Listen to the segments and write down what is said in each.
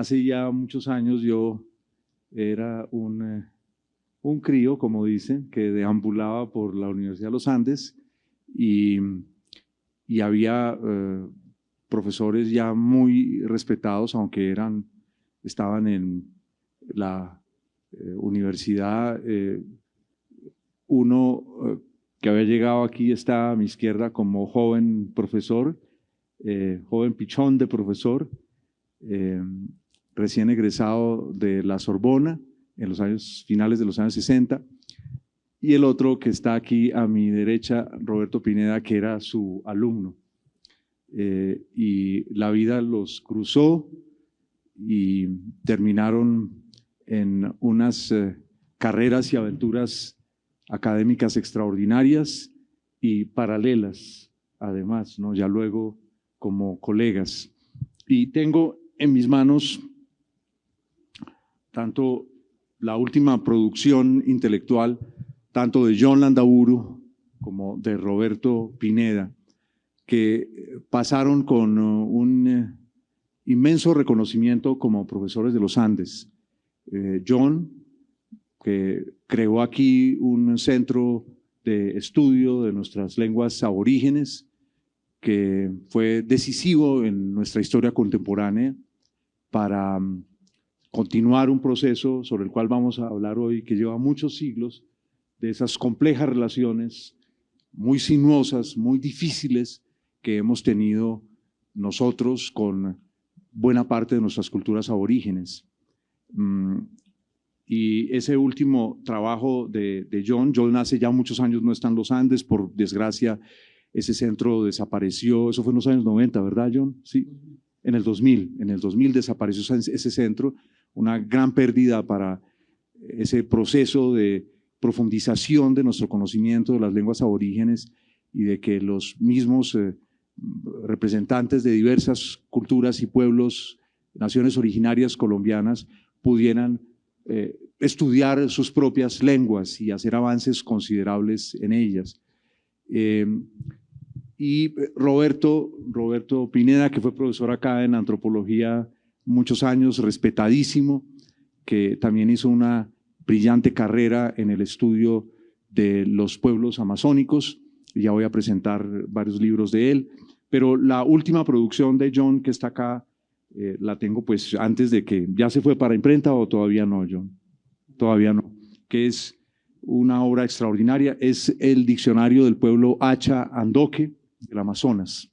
hace ya muchos años yo era un crío, como dicen, que deambulaba por la Universidad de los Andes y había profesores ya muy respetados, aunque estaban en la universidad. Uno que había llegado aquí está a mi izquierda como joven profesor, joven pichón de profesor, recién egresado de la Sorbona en los finales de los años 60, y el otro que está aquí a mi derecha, Roberto Pineda, que era su alumno. Y la vida los cruzó y terminaron en unas carreras y aventuras académicas extraordinarias y paralelas, además, ¿no? Ya luego como colegas. Y tengo en mis manos tanto la última producción intelectual, tanto de John Landaburu como de Roberto Pineda, que pasaron con un inmenso reconocimiento como profesores de los Andes. John, que creó aquí un centro de estudio de nuestras lenguas aborígenes, que fue decisivo en nuestra historia contemporánea para continuar un proceso sobre el cual vamos a hablar hoy, que lleva muchos siglos, de esas complejas relaciones muy sinuosas, muy difíciles que hemos tenido nosotros con buena parte de nuestras culturas aborígenes. Y ese último trabajo de John hace ya muchos años no está en los Andes, por desgracia ese centro desapareció, eso fue en los años 90, ¿verdad, John? Sí, en el 2000 desapareció ese centro, una gran pérdida para ese proceso de profundización de nuestro conocimiento de las lenguas aborígenes y de que los mismos representantes de diversas culturas y pueblos, naciones originarias colombianas, pudieran estudiar sus propias lenguas y hacer avances considerables en ellas. Y Roberto Pineda, que fue profesor acá en antropología muchos años, respetadísimo, que también hizo una brillante carrera en el estudio de los pueblos amazónicos. Ya voy a presentar varios libros de él, pero la última producción de John que está acá, la tengo pues antes de que, ¿ya se fue para imprenta o todavía no, John? Todavía no, que es una obra extraordinaria, es el diccionario del pueblo Hacha Andoque del Amazonas,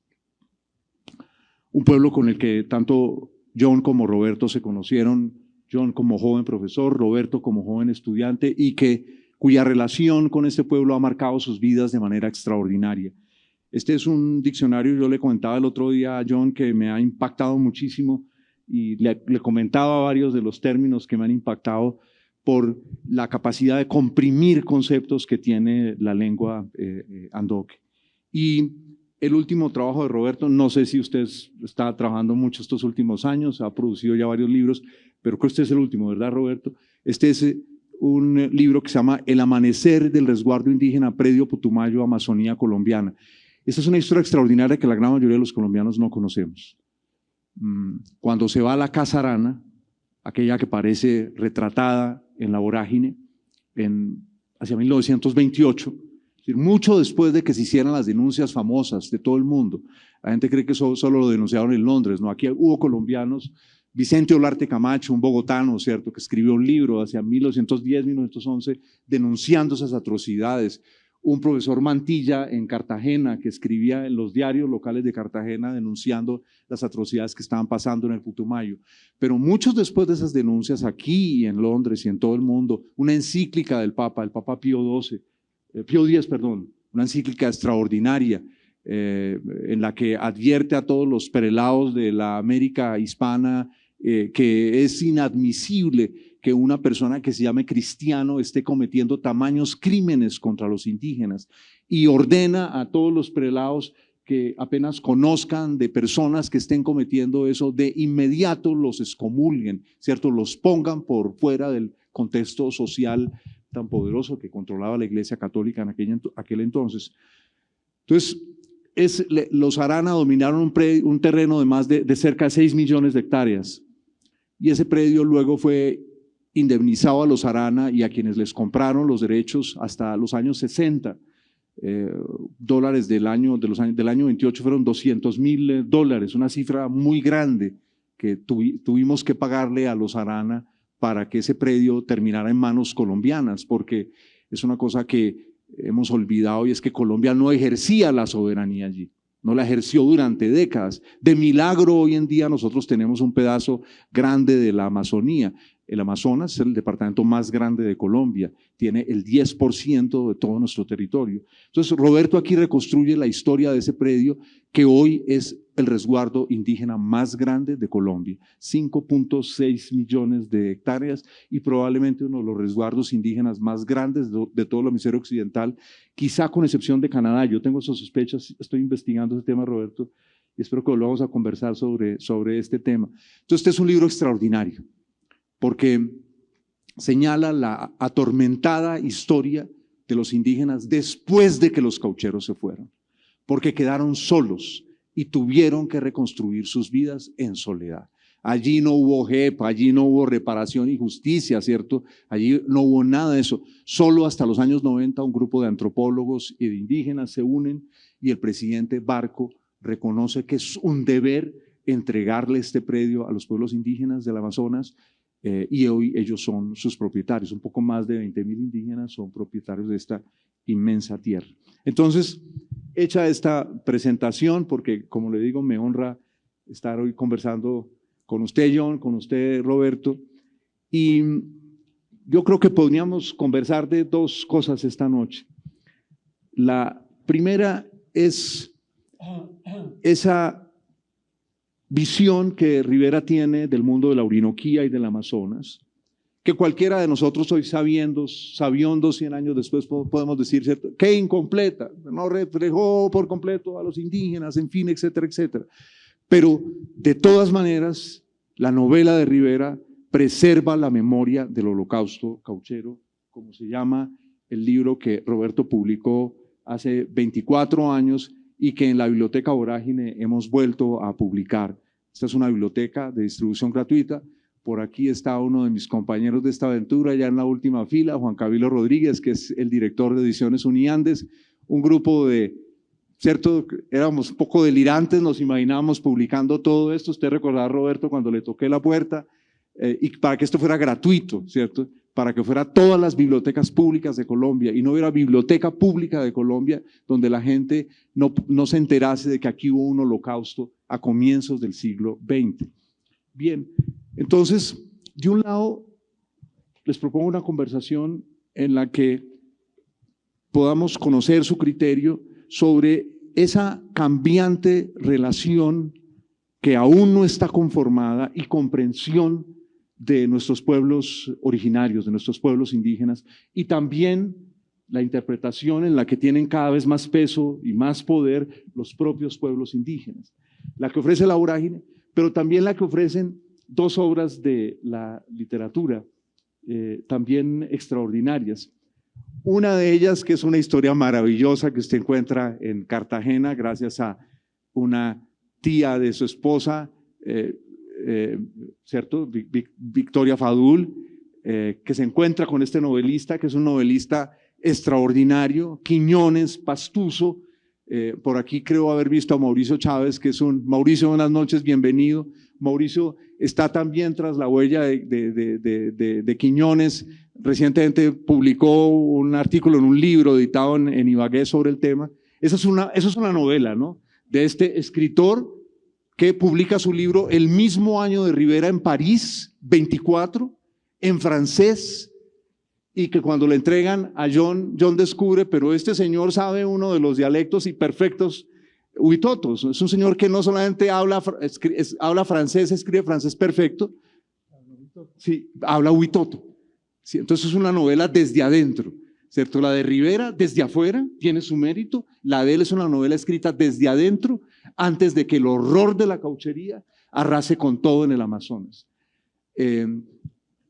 un pueblo con el que tanto John como Roberto se conocieron, John como joven profesor, Roberto como joven estudiante, y cuya relación con este pueblo ha marcado sus vidas de manera extraordinaria. Este es un diccionario, yo le comentaba el otro día a John, que me ha impactado muchísimo, y le comentaba varios de los términos que me han impactado por la capacidad de comprimir conceptos que tiene la lengua andoque. Y el último trabajo de Roberto, no sé si usted está trabajando mucho estos últimos años, ha producido ya varios libros, pero creo que este es el último, ¿verdad, Roberto? Este es un libro que se llama El amanecer del resguardo indígena Predio Putumayo, Amazonía colombiana. Esta es una historia extraordinaria que la gran mayoría de los colombianos no conocemos. Cuando se va a la Casa Arana, aquella que parece retratada en la vorágine, hacia 1928, es decir, mucho después de que se hicieran las denuncias famosas de todo el mundo. La gente cree que eso solo lo denunciaron en Londres, no, aquí hubo colombianos. Vicente Olarte Camacho, un bogotano, ¿cierto?, que escribió un libro hacia 1910, 1911, denunciando esas atrocidades. Un profesor Mantilla en Cartagena, que escribía en los diarios locales de Cartagena denunciando las atrocidades que estaban pasando en el Putumayo. Pero muchos después de esas denuncias, aquí y en Londres y en todo el mundo, una encíclica del Papa, el Papa Pío X, una encíclica extraordinaria, en la que advierte a todos los prelados de la América hispana que es inadmisible que una persona que se llame cristiano esté cometiendo tamaños crímenes contra los indígenas, y ordena a todos los prelados que apenas conozcan de personas que estén cometiendo eso, de inmediato los excomulguen, ¿cierto? Los pongan por fuera del contexto social tan poderoso que controlaba la Iglesia Católica en aquel entonces. Entonces, los Arana dominaron un terreno de cerca de 6 millones de hectáreas. y ese predio luego fue indemnizado a los Arana y a quienes les compraron los derechos hasta los años 60. Dólares del año 28 fueron $200.000, una cifra muy grande que tuvimos que pagarle a los Arana para que ese predio terminara en manos colombianas, porque es una cosa que hemos olvidado y es que Colombia no ejercía la soberanía allí, no la ejerció durante décadas. De milagro hoy en día nosotros tenemos un pedazo grande de la Amazonía. El Amazonas es el departamento más grande de Colombia, tiene el 10% de todo nuestro territorio. Entonces Roberto aquí reconstruye la historia de ese predio que hoy es el resguardo indígena más grande de Colombia, 5.6 millones de hectáreas y probablemente uno de los resguardos indígenas más grandes de todo el hemisferio occidental, quizá con excepción de Canadá. Yo tengo esas sospechas, estoy investigando ese tema, Roberto, y espero que volvamos a conversar sobre este tema. Entonces este es un libro extraordinario, porque señala la atormentada historia de los indígenas después de que los caucheros se fueron, porque quedaron solos y tuvieron que reconstruir sus vidas en soledad. Allí no hubo JEP, allí no hubo reparación y justicia, ¿cierto? Allí no hubo nada de eso. Solo hasta los años 90 un grupo de antropólogos y de indígenas se unen y el presidente Barco reconoce que es un deber entregarle este predio a los pueblos indígenas del Amazonas. Y hoy ellos son sus propietarios, un poco más de 20.000 indígenas son propietarios de esta inmensa tierra. Entonces, hecha esta presentación, porque como le digo, me honra estar hoy conversando con usted, John, con usted, Roberto, y yo creo que podríamos conversar de dos cosas esta noche. La primera es esa visión que Rivera tiene del mundo de la Orinoquía y del Amazonas, que cualquiera de nosotros hoy sabiondos 100 años después podemos decir, ¿cierto?, que incompleta, no reflejó por completo a los indígenas, en fin, etcétera, etcétera. Pero de todas maneras, la novela de Rivera preserva la memoria del Holocausto cauchero, como se llama el libro que Roberto publicó hace 24 años y que en la Biblioteca Vorágine hemos vuelto a publicar. Esta es una biblioteca de distribución gratuita. Por aquí está uno de mis compañeros de esta aventura, ya en la última fila, Juan Camilo Rodríguez, que es el director de Ediciones Uniandes, un grupo de, ¿cierto? Éramos un poco delirantes, nos imaginábamos publicando todo esto. Usted recordará, Roberto, cuando le toqué la puerta, y para que esto fuera gratuito, ¿cierto?, para que fuera todas las bibliotecas públicas de Colombia y no hubiera biblioteca pública de Colombia donde la gente no se enterase de que aquí hubo un holocausto a comienzos del siglo XX. Bien, entonces, de un lado, les propongo una conversación en la que podamos conocer su criterio sobre esa cambiante relación que aún no está conformada y comprensión de nuestros pueblos originarios, de nuestros pueblos indígenas, y también la interpretación en la que tienen cada vez más peso y más poder los propios pueblos indígenas. La que ofrece la Vorágine, pero también la que ofrecen dos obras de la literatura, también extraordinarias. Una de ellas, que es una historia maravillosa que usted encuentra en Cartagena, gracias a una tía de su esposa, ¿cierto?, Victoria Fadul, que se encuentra con este novelista, que es un novelista extraordinario, Quiñones, Pastuso. Por aquí creo haber visto a Mauricio Chávez, que es Mauricio, buenas noches, bienvenido. Mauricio está también tras la huella de Quiñones. Recientemente publicó un artículo en un libro editado en Ibagué sobre el tema. Esa es una novela, ¿no?, de este escritor que publica su libro el mismo año de Rivera en París, 24, en francés, y que cuando le entregan a John descubre, pero este señor sabe uno de los dialectos y perfectos huitotos. Es un señor que no solamente habla francés, escribe francés perfecto, sí, habla huitoto. Sí, entonces es una novela desde adentro, ¿cierto? La de Rivera desde afuera tiene su mérito, la de él es una novela escrita desde adentro, antes de que el horror de la cauchería arrase con todo en el Amazonas.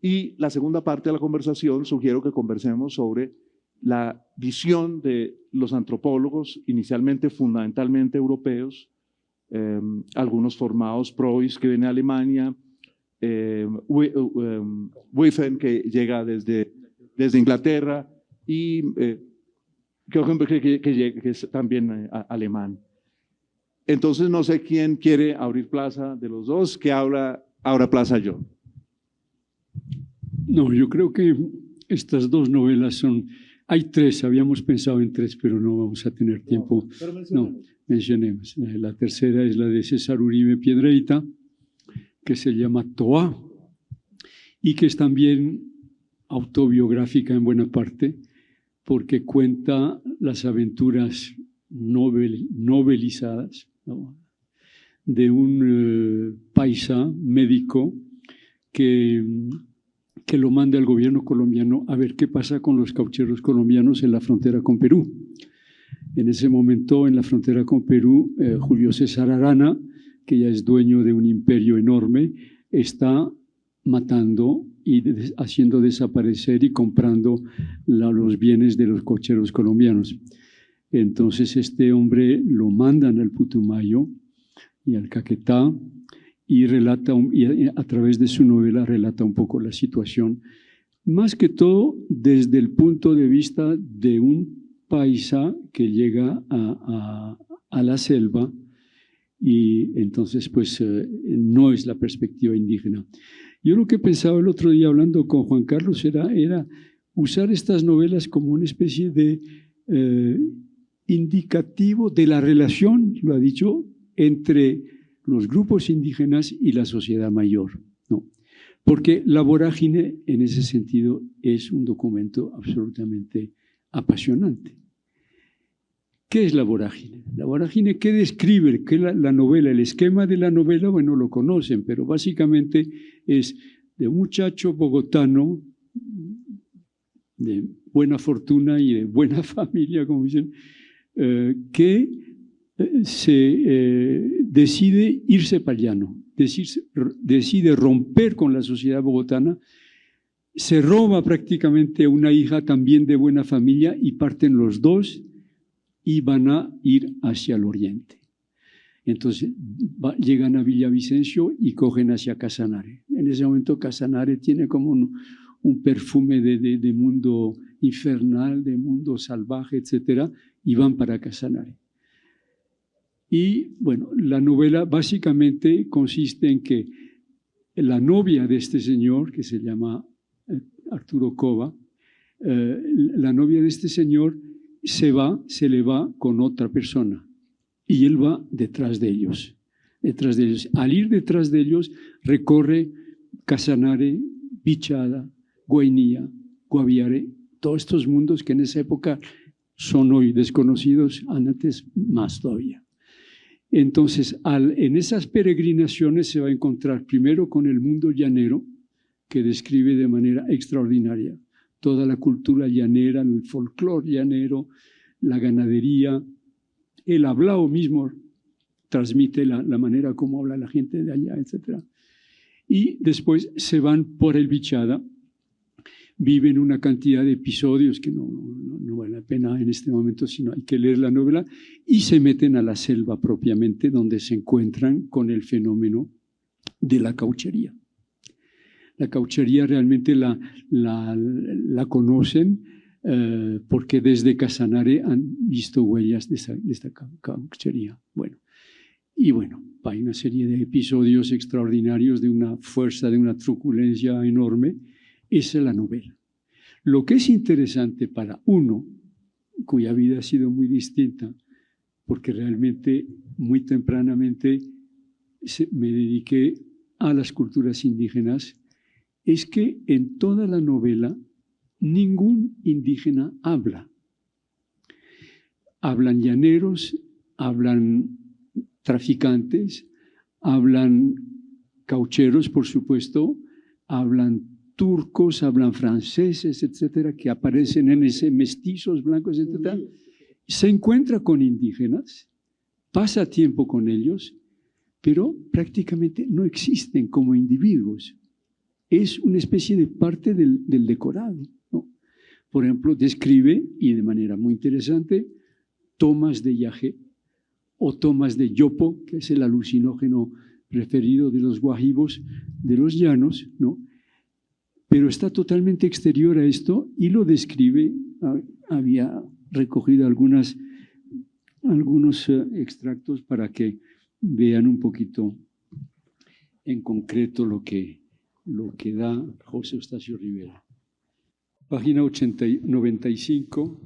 Y la segunda parte de la conversación, sugiero que conversemos sobre la visión de los antropólogos, inicialmente fundamentalmente europeos, algunos formados, Preuss, que viene de Alemania, Wiffen, que llega desde Inglaterra, y que es también alemán. Entonces no sé quién quiere abrir plaza de los dos, que abra plaza yo. No, yo creo que estas dos novelas son... Hay tres, habíamos pensado en tres, pero no vamos a tener tiempo. No, mencionemos. La tercera es la de César Uribe Piedreita, que se llama Toa, y que es también autobiográfica en buena parte, porque cuenta las aventuras novelizadas, ¿no?, de un paisa médico que lo manda el gobierno colombiano a ver qué pasa con los caucheros colombianos en la frontera con Perú. En ese momento, en la frontera con Perú, Julio César Arana, que ya es dueño de un imperio enorme, está matando y haciendo desaparecer y comprando los bienes de los caucheros colombianos. Entonces este hombre lo mandan al Putumayo y al Caquetá, y a través de su novela relata un poco la situación, más que todo desde el punto de vista de un paisa que llega a la selva, y entonces pues no es la perspectiva indígena. Yo lo que pensaba el otro día hablando con Juan Carlos era usar estas novelas como una especie de indicativo de la relación, lo ha dicho, entre los grupos indígenas y la sociedad mayor, ¿no? Porque La vorágine, en ese sentido, es un documento absolutamente apasionante. ¿Qué es La vorágine? La vorágine, ¿qué describe? ¿Qué es la novela? El esquema de la novela, bueno, lo conocen, pero básicamente es de un muchacho bogotano de buena fortuna y de buena familia, como dicen, que decide irse para el llano, decide romper con la sociedad bogotana, se roba prácticamente a una hija también de buena familia y parten los dos y van a ir hacia el oriente. Entonces llegan a Villavicencio y cogen hacia Casanare. En ese momento Casanare tiene como un perfume de mundo infernal, de mundo salvaje, etcétera, y van para Casanare. Y bueno, la novela básicamente consiste en que la novia de este señor, que se llama Arturo Cova, la novia de este señor se le va con otra persona y él va detrás de ellos. Al ir detrás de ellos, recorre Casanare, Bichada, Guainía, Guaviare, todos estos mundos que en esa época son hoy desconocidos, antes más todavía. Entonces, en esas peregrinaciones se va a encontrar primero con el mundo llanero, que describe de manera extraordinaria toda la cultura llanera, el folclore llanero, la ganadería, el hablado mismo transmite la manera como habla la gente de allá, etc. Y después se van por el Bichada, viven una cantidad de episodios que no vale la pena en este momento, sino hay que leer la novela, y se meten a la selva propiamente, donde se encuentran con el fenómeno de la cauchería. La cauchería realmente la conocen porque desde Casanare han visto huellas de esta cauchería. Bueno, hay una serie de episodios extraordinarios de una fuerza, de una truculencia enorme. Esa es la novela. Lo que es interesante para uno, cuya vida ha sido muy distinta, porque realmente muy tempranamente me dediqué a las culturas indígenas, es que en toda la novela ningún indígena habla. Hablan llaneros, hablan traficantes, hablan caucheros, por supuesto, hablan turcos, hablan franceses, etcétera, que aparecen en ese mestizos, blancos, etcétera. Se encuentra con indígenas, pasa tiempo con ellos, pero prácticamente no existen como individuos. Es una especie de parte del decorado, ¿no? Por ejemplo, describe, y de manera muy interesante, tomas de yagé o tomas de yopo, que es el alucinógeno preferido de los guajivos, de los llanos, ¿no? Pero está totalmente exterior a esto y lo describe. Había recogido algunos extractos para que vean un poquito en concreto lo que da José Eustacio Rivera. Página 95,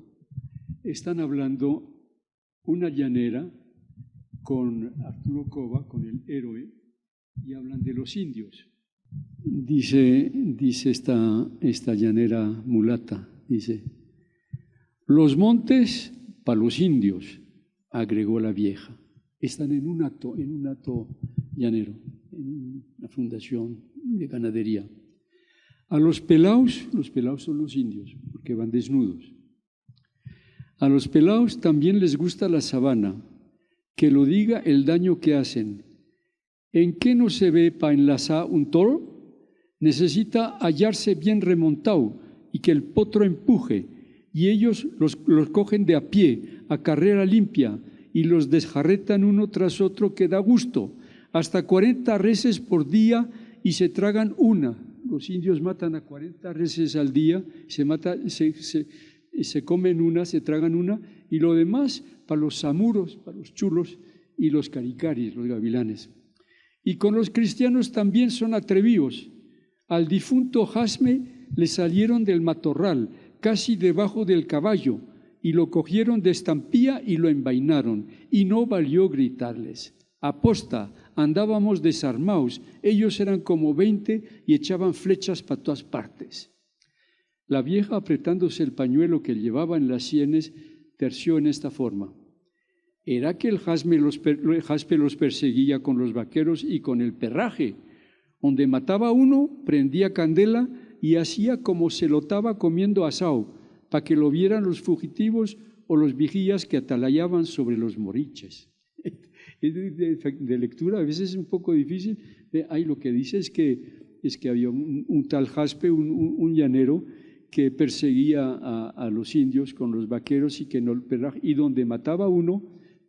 están hablando una llanera con Arturo Cova, con el héroe, y hablan de los indios. Dice esta llanera mulata, dice, los montes para los indios, agregó la vieja. Están en un hato llanero, en una fundación de ganadería. A los pelaos son los indios, porque van desnudos. A los pelaos también les gusta la sabana, que lo diga el daño que hacen. ¿En qué no se ve para enlazar un toro? Necesita hallarse bien remontado y que el potro empuje, y ellos los cogen de a pie, a carrera limpia, y los desjarretan uno tras otro que da gusto, hasta 40 reses por día y se tragan una. Los indios matan a 40 reses al día, se comen una, se tragan una, y lo demás para los samuros, para los chulos y los caricaris, los gavilanes. Y con los cristianos también son atrevidos. Al difunto Jasme le salieron del matorral, casi debajo del caballo, y lo cogieron de estampía y lo envainaron, y no valió gritarles. Aposta, andábamos desarmados, ellos eran como 20 y echaban flechas para todas partes. La vieja, apretándose el pañuelo que llevaba en las sienes, terció en esta forma. Era que el jaspe los perseguía con los vaqueros y con el perraje. Donde mataba a uno, prendía candela y hacía como se lo estaba comiendo asao, para que lo vieran los fugitivos o los vigías que atalayaban sobre los moriches. De lectura a veces es un poco difícil. Ahí lo que dice es que había un tal Jaspe, un llanero, que perseguía a los indios con los vaqueros y donde mataba a uno,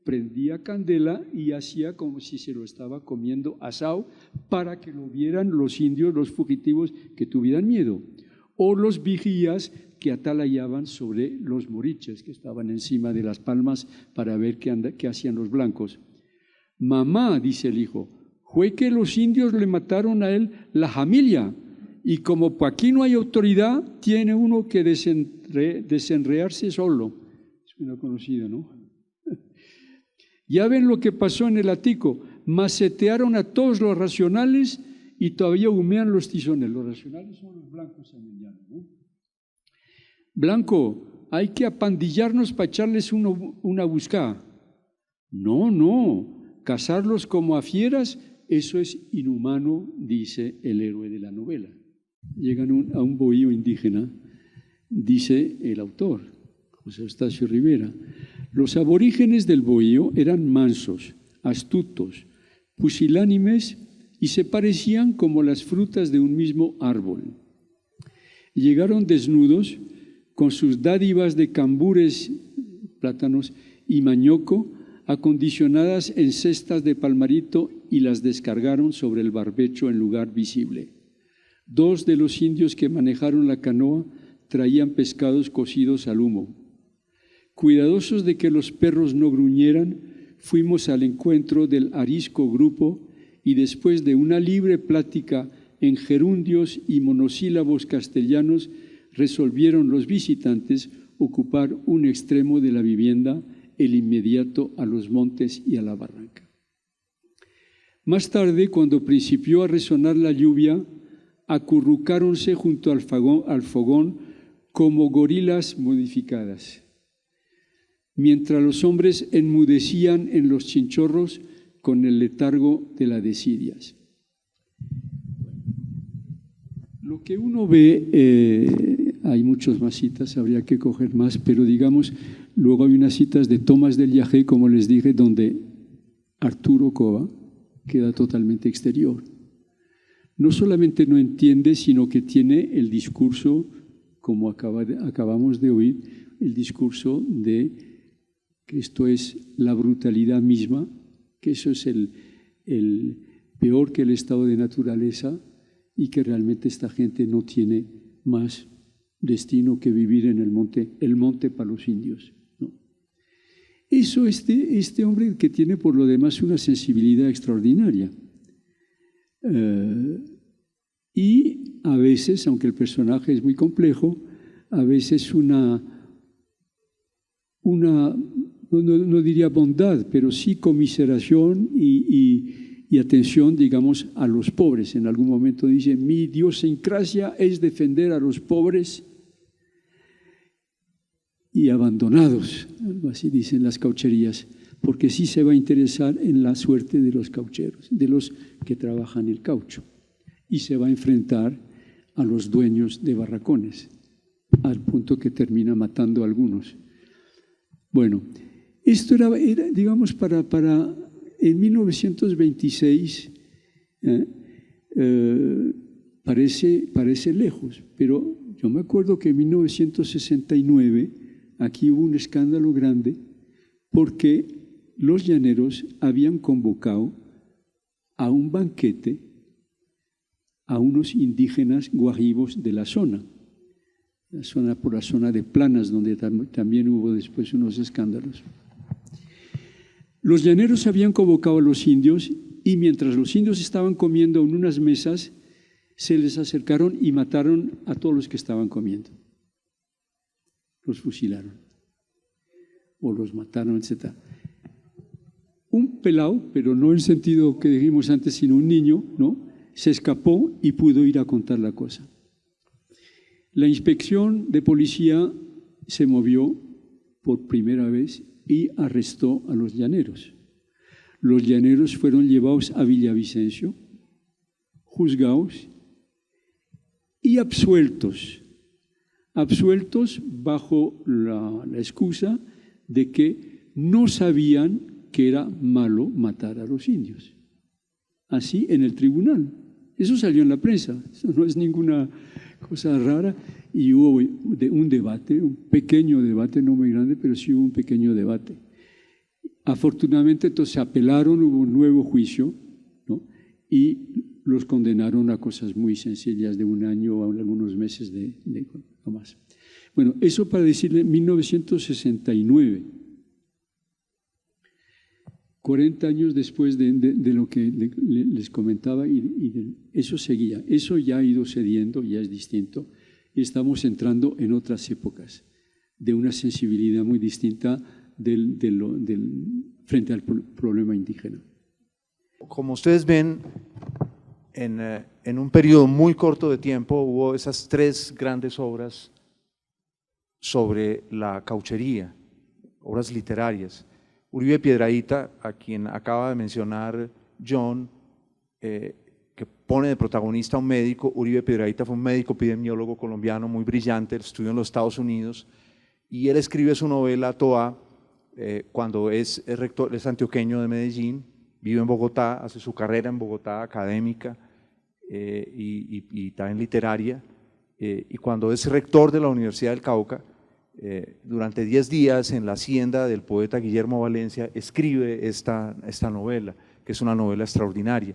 prendía candela y hacía como si se lo estaba comiendo asado para que lo vieran los indios, los fugitivos que tuvieran miedo, o los vigías que atalayaban sobre los moriches que estaban encima de las palmas para ver qué hacían los blancos. Mamá, dice el hijo, fue que los indios le mataron a él la familia, y como por aquí no hay autoridad, tiene uno que desenrearse solo. Es una conocida, ¿no? Ya ven lo que pasó en el Atico, macetearon a todos los racionales y todavía humean los tizones. Los racionales son los blancos en el llano, ¿no? Blanco, hay que apandillarnos para echarles una buscada. No, cazarlos como a fieras, eso es inhumano, dice el héroe de la novela. Llegan a un bohío indígena, dice el autor, José Eustacio Rivera. Los aborígenes del bohío eran mansos, astutos, pusilánimes y se parecían como las frutas de un mismo árbol. Llegaron desnudos con sus dádivas de cambures, plátanos y mañoco, acondicionadas en cestas de palmarito y las descargaron sobre el barbecho en lugar visible. 2 de los indios que manejaron la canoa traían pescados cocidos al humo. Cuidadosos de que los perros no gruñeran, fuimos al encuentro del arisco grupo y después de una libre plática en gerundios y monosílabos castellanos, resolvieron los visitantes ocupar un extremo de la vivienda, el inmediato a los montes y a la barranca. Más tarde, cuando principió a resonar la lluvia, acurrucáronse junto al fogón como gorilas modificadas, mientras los hombres enmudecían en los chinchorros con el letargo de las desidias. Lo que uno ve, hay muchas más citas, habría que coger más, pero digamos, luego hay unas citas de Tomás del Yajé, como les dije, donde Arturo Cova queda totalmente exterior. No solamente no entiende, sino que tiene el discurso, como acabamos de oír, el discurso de que esto es la brutalidad misma, que eso es peor que el estado de naturaleza y que realmente esta gente no tiene más destino que vivir en el monte para los indios, ¿no? Eso, este hombre que tiene por lo demás una sensibilidad extraordinaria. Y a veces, aunque el personaje es muy complejo, a veces no diría bondad, pero sí conmiseración y atención, digamos, a los pobres. En algún momento dice, mi idiosincrasia es defender a los pobres y abandonados, algo así dicen las caucherías, porque sí se va a interesar en la suerte de los caucheros, de los que trabajan el caucho, y se va a enfrentar a los dueños de barracones, al punto que termina matando a algunos. Bueno, esto era digamos, para en 1926, parece lejos, pero yo me acuerdo que en 1969 aquí hubo un escándalo grande porque los llaneros habían convocado a un banquete a unos indígenas guajivos de la zona por la zona de Planas, donde también hubo después unos escándalos. Los llaneros habían convocado a los indios y mientras los indios estaban comiendo en unas mesas, se les acercaron y mataron a todos los que estaban comiendo. Los fusilaron o los mataron, etc. Un pelao, pero no en el sentido que dijimos antes, sino un niño, ¿no?, se escapó y pudo ir a contar la cosa. La inspección de policía se movió por primera vez y arrestó a los llaneros. Los llaneros fueron llevados a Villavicencio, juzgados y absueltos bajo la excusa de que no sabían que era malo matar a los indios. Así en el tribunal. Eso salió en la prensa, eso no es ninguna cosa rara, y hubo un debate, un pequeño debate, no muy grande, pero sí hubo un pequeño debate. Afortunadamente, entonces apelaron, hubo un nuevo juicio, ¿no?, y los condenaron a cosas muy sencillas de 1 año o algunos meses no más. Bueno, eso para decirle 1969. 40 años después de lo que les comentaba, eso seguía. Eso ya ha ido cediendo, ya es distinto. Y estamos entrando en otras épocas de una sensibilidad muy distinta frente al problema indígena. Como ustedes ven, en un periodo muy corto de tiempo hubo esas 3 grandes obras sobre la cauchería, obras literarias. Uribe Piedrahíta, a quien acaba de mencionar John, que pone de protagonista a un médico. Uribe Piedrahíta fue un médico epidemiólogo colombiano muy brillante, estudió en los Estados Unidos, y él escribe su novela Toa cuando es rector, es antioqueño de Medellín, vive en Bogotá, hace su carrera en Bogotá académica y también literaria, y cuando es rector de la Universidad del Cauca, durante 10 días en la hacienda del poeta Guillermo Valencia escribe esta novela, que es una novela extraordinaria.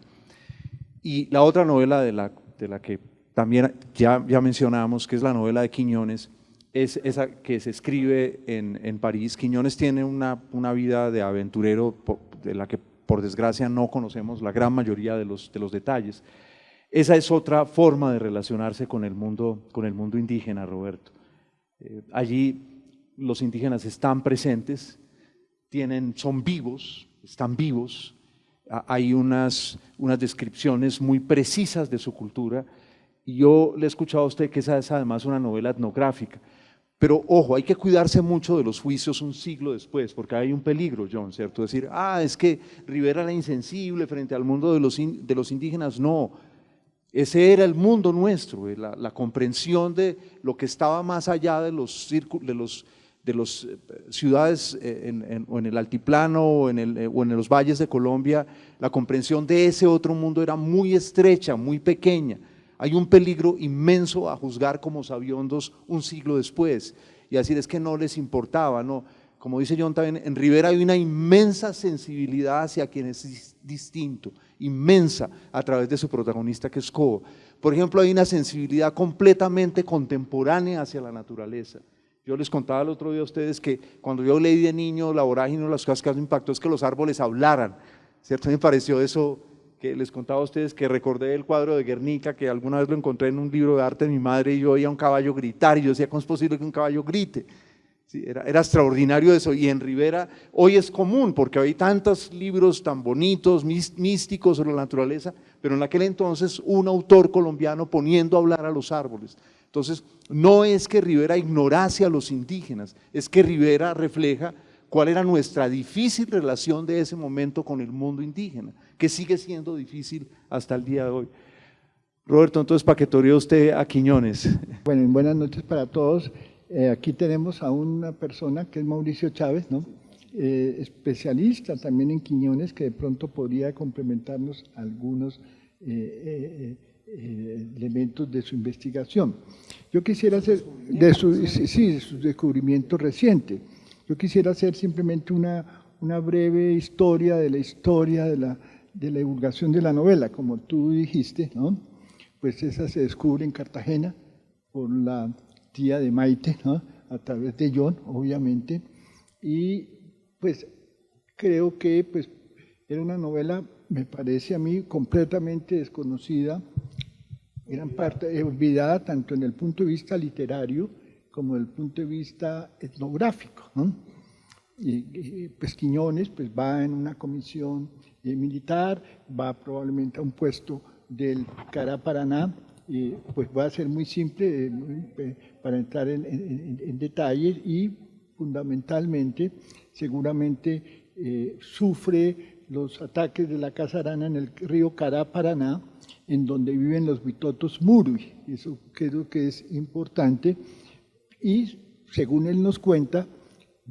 Y la otra novela de la que también ya mencionamos, que es la novela de Quiñones, es esa que se escribe en París. Quiñones tiene una vida de aventurero de la que por desgracia no conocemos la gran mayoría de los detalles. Esa es otra forma de relacionarse con el mundo indígena, Roberto. Allí los indígenas están presentes, son vivos, están vivos, hay unas descripciones muy precisas de su cultura, y yo le he escuchado a usted que esa es además una novela etnográfica, pero ojo, hay que cuidarse mucho de los juicios un siglo después, porque hay un peligro, John, ¿cierto? Decir, es que Rivera era insensible frente al mundo de los indígenas. No, ese era el mundo nuestro, la comprensión de lo que estaba más allá de los ciudades o en el altiplano o en los valles de Colombia. La comprensión de ese otro mundo era muy estrecha, muy pequeña. Hay un peligro inmenso a juzgar como sabiondos un siglo después y a decir es que no les importaba, no. como dice John también, en Rivera hay una inmensa sensibilidad hacia quien es distinto, inmensa, a través de su protagonista que es Cobo. Por ejemplo, hay una sensibilidad completamente contemporánea hacia la naturaleza. Yo les contaba el otro día a ustedes que cuando yo leí de niño La vorágine, las cosas que me impactó es que los árboles hablaran, ¿cierto? Me pareció eso que les contaba a ustedes, que recordé el cuadro de Guernica, que alguna vez lo encontré en un libro de arte de mi madre, y yo oía un caballo gritar, y yo decía, ¿cómo es posible que un caballo grite? Sí, era extraordinario eso, y en Rivera hoy es común, porque hay tantos libros tan bonitos, místicos sobre la naturaleza, pero en aquel entonces un autor colombiano poniendo a hablar a los árboles. Entonces, no es que Rivera ignorase a los indígenas, es que Rivera refleja cuál era nuestra difícil relación de ese momento con el mundo indígena, que sigue siendo difícil hasta el día de hoy. Roberto, entonces, ¿para qué toreó usted a Quiñones? Bueno, buenas noches para todos. Aquí tenemos a una persona que es Mauricio Chávez, ¿no? Especialista también en Quiñones, que de pronto podría complementarnos algunos elementos de su investigación. Yo quisiera hacer, de su descubrimiento reciente, yo quisiera hacer simplemente una breve historia de la divulgación de la novela, como tú dijiste, ¿no? Pues esa se descubre en Cartagena por la tía de Maite, ¿no? A través de John, obviamente, y pues creo que pues, era una novela, me parece a mí, completamente desconocida, gran parte olvidada tanto en el punto de vista literario como desde el punto de vista etnográfico, ¿no? Pues Quiñones pues, va en una comisión militar, va probablemente a un puesto del Cará Paraná, pues voy a ser muy simple para entrar en detalles, y fundamentalmente seguramente sufre los ataques de la Casa Arana en el río Cará Paraná, en donde viven los Huitotos Murui. Eso creo que es importante, y según él nos cuenta,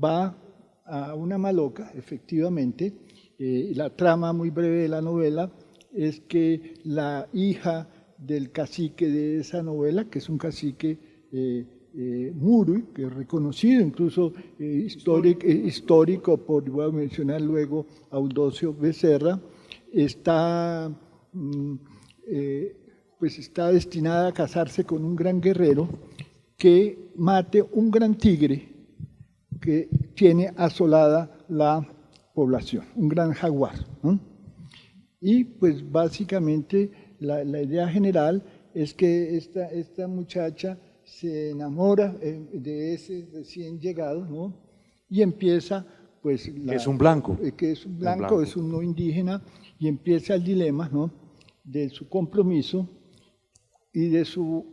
va a una maloca, efectivamente. La trama muy breve de la novela es que la hija del cacique de esa novela, que es un cacique Murui, que es reconocido incluso histórico por, voy a mencionar luego, Eudosio Becerra, pues está destinada a casarse con un gran guerrero que mate un gran tigre que tiene asolada la población, un gran jaguar, ¿no? Y pues básicamente la idea general es que esta muchacha se enamora de ese recién llegado, ¿no? Y empieza pues… es un blanco. Que es un blanco, es un no indígena, y empieza el dilema, ¿no? De su compromiso y de su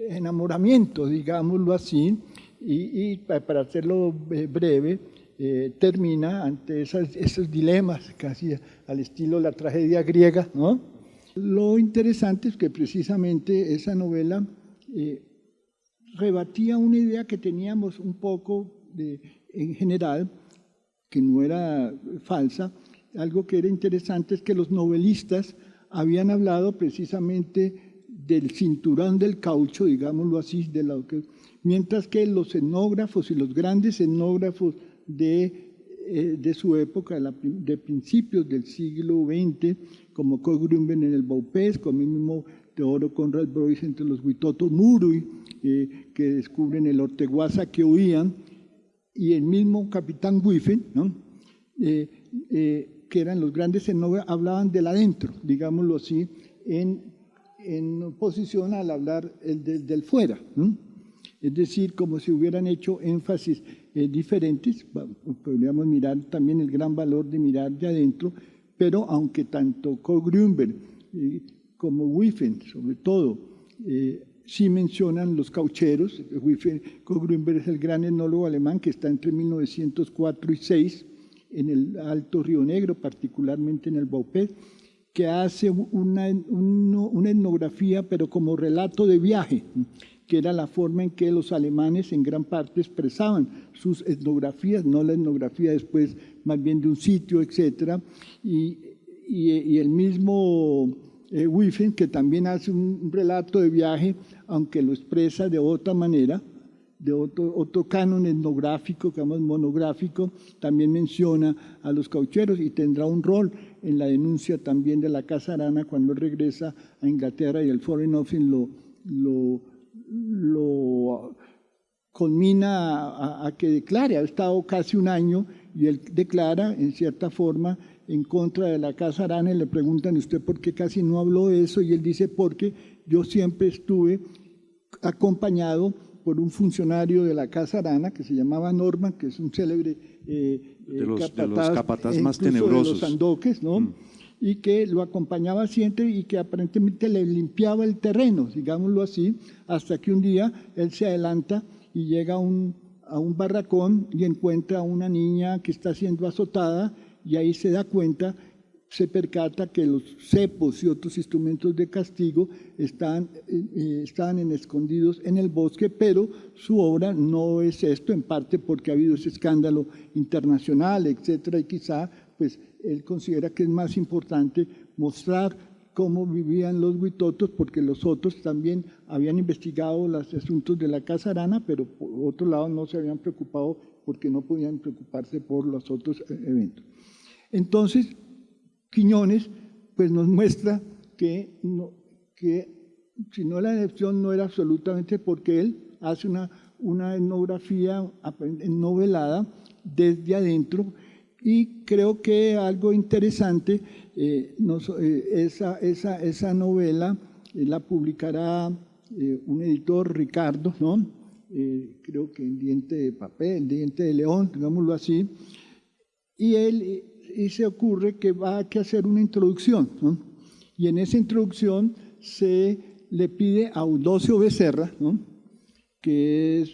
enamoramiento, digámoslo así, y para hacerlo breve, termina ante esos dilemas, casi al estilo la tragedia griega, ¿no? Lo interesante es que precisamente esa novela rebatía una idea que teníamos un poco en general, que no era falsa. Algo que era interesante es que los novelistas habían hablado precisamente del cinturón del caucho, digámoslo así, mientras que los etnógrafos y los grandes etnógrafos de su época, de principios del siglo XX, como Cogrumben en el Baupés, como el mismo Teodoro Conrad Brois entre los Huitotos Murui, que descubren el Orteguaza que oían, y el mismo capitán Wiffen, ¿no? Que eran los grandes etnógrafos, hablaban del adentro, digámoslo así, en oposición al hablar del fuera, ¿no? Es decir, como si hubieran hecho énfasis diferentes. Podríamos mirar también el gran valor de mirar de adentro, pero aunque tanto Cogrumben como Wiffen, sobre todo, sí mencionan los caucheros. Cogrumben es el gran etnólogo alemán que está entre 1904 y 6 en el Alto Río Negro, particularmente en el Baupés, que hace una etnografía, pero como relato de viaje, que era la forma en que los alemanes en gran parte expresaban sus etnografías, no la etnografía después más bien de un sitio, etc. Y el mismo Wiffen, que también hace un relato de viaje, aunque lo expresa de otra manera, otro canon etnográfico, digamos monográfico, también menciona a los caucheros y tendrá un rol en la denuncia también de la Casa Arana cuando él regresa a Inglaterra y el Foreign Office lo conmina a que declare. Ha estado casi un año y él declara en cierta forma en contra de la Casa Arana y le preguntan, ¿usted por qué casi no habló de eso? Y él dice, porque yo siempre estuve acompañado por un funcionario de la Casa Arana que se llamaba Norman, que es un célebre de los capataz más tenebrosos. De los sandoques, ¿no? Y que lo acompañaba siempre y que aparentemente le limpiaba el terreno, digámoslo así, hasta que un día él se adelanta y llega a un barracón y encuentra a una niña que está siendo azotada y ahí se da cuenta, se percata que los cepos y otros instrumentos de castigo estaban escondidos en el bosque, pero su obra no es esto, en parte porque ha habido ese escándalo internacional, etcétera, y quizá pues él considera que es más importante mostrar cómo vivían los huitotos, porque los otros también habían investigado los asuntos de la Casa Arana, pero por otro lado no se habían preocupado porque no podían preocuparse por los otros eventos. Entonces, Quiñones pues nos muestra que si no la excepción no era absolutamente porque él hace una etnografía novelada desde adentro, y creo que algo interesante, esa novela la publicará un editor, Ricardo, ¿no? Creo que en Diente de Papel, Diente de León, digámoslo así, y se ocurre que va a hacer una introducción, ¿no? Y en esa introducción se le pide a Eudosio Becerra, ¿no? que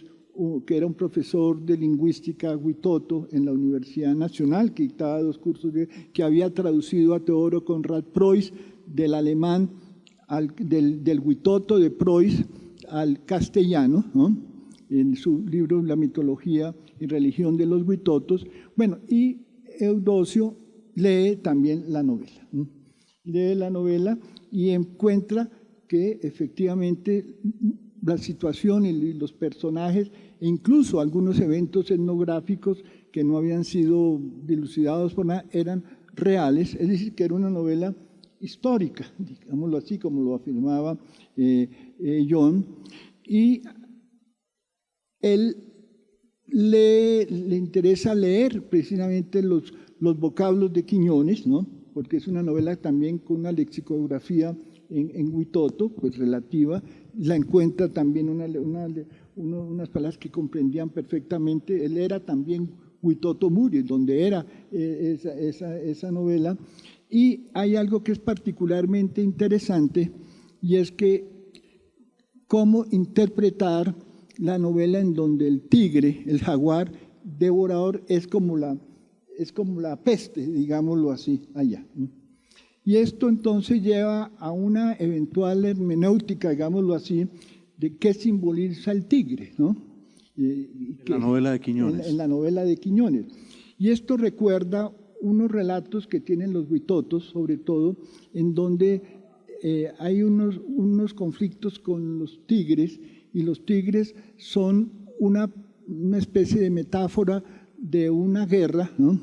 era un profesor de lingüística huitoto en la Universidad Nacional, que dictaba 2 cursos, que había traducido a Teodoro Conrad Preuss del alemán, del huitoto de Preuss al castellano, ¿no? En su libro La mitología y religión de los huitotos. Bueno, y Eudosio lee también la novela, ¿no? Lee la novela y encuentra que efectivamente la situación y los personajes e incluso algunos eventos etnográficos que no habían sido dilucidados por nada eran reales, es decir, que era una novela histórica, digámoslo así, como lo afirmaba John, y él le interesa leer precisamente los vocablos de Quiñones, ¿no? Porque es una novela también con una lexicografía en huitoto, pues relativa, la encuentra también unas palabras que comprendían perfectamente. Él era también huitoto muri, donde era esa novela, y hay algo que es particularmente interesante, y es que cómo interpretar la novela en donde el tigre, el jaguar devorador, es como la peste, digámoslo así, allá. Y esto entonces lleva a una eventual hermenéutica, digámoslo así, de qué simboliza el tigre, ¿no? La novela de Quiñones. En la novela de Quiñones. Y esto recuerda unos relatos que tienen los huitotos, sobre todo, en donde hay unos conflictos con los tigres, y los tigres son una especie de metáfora de una guerra, ¿no?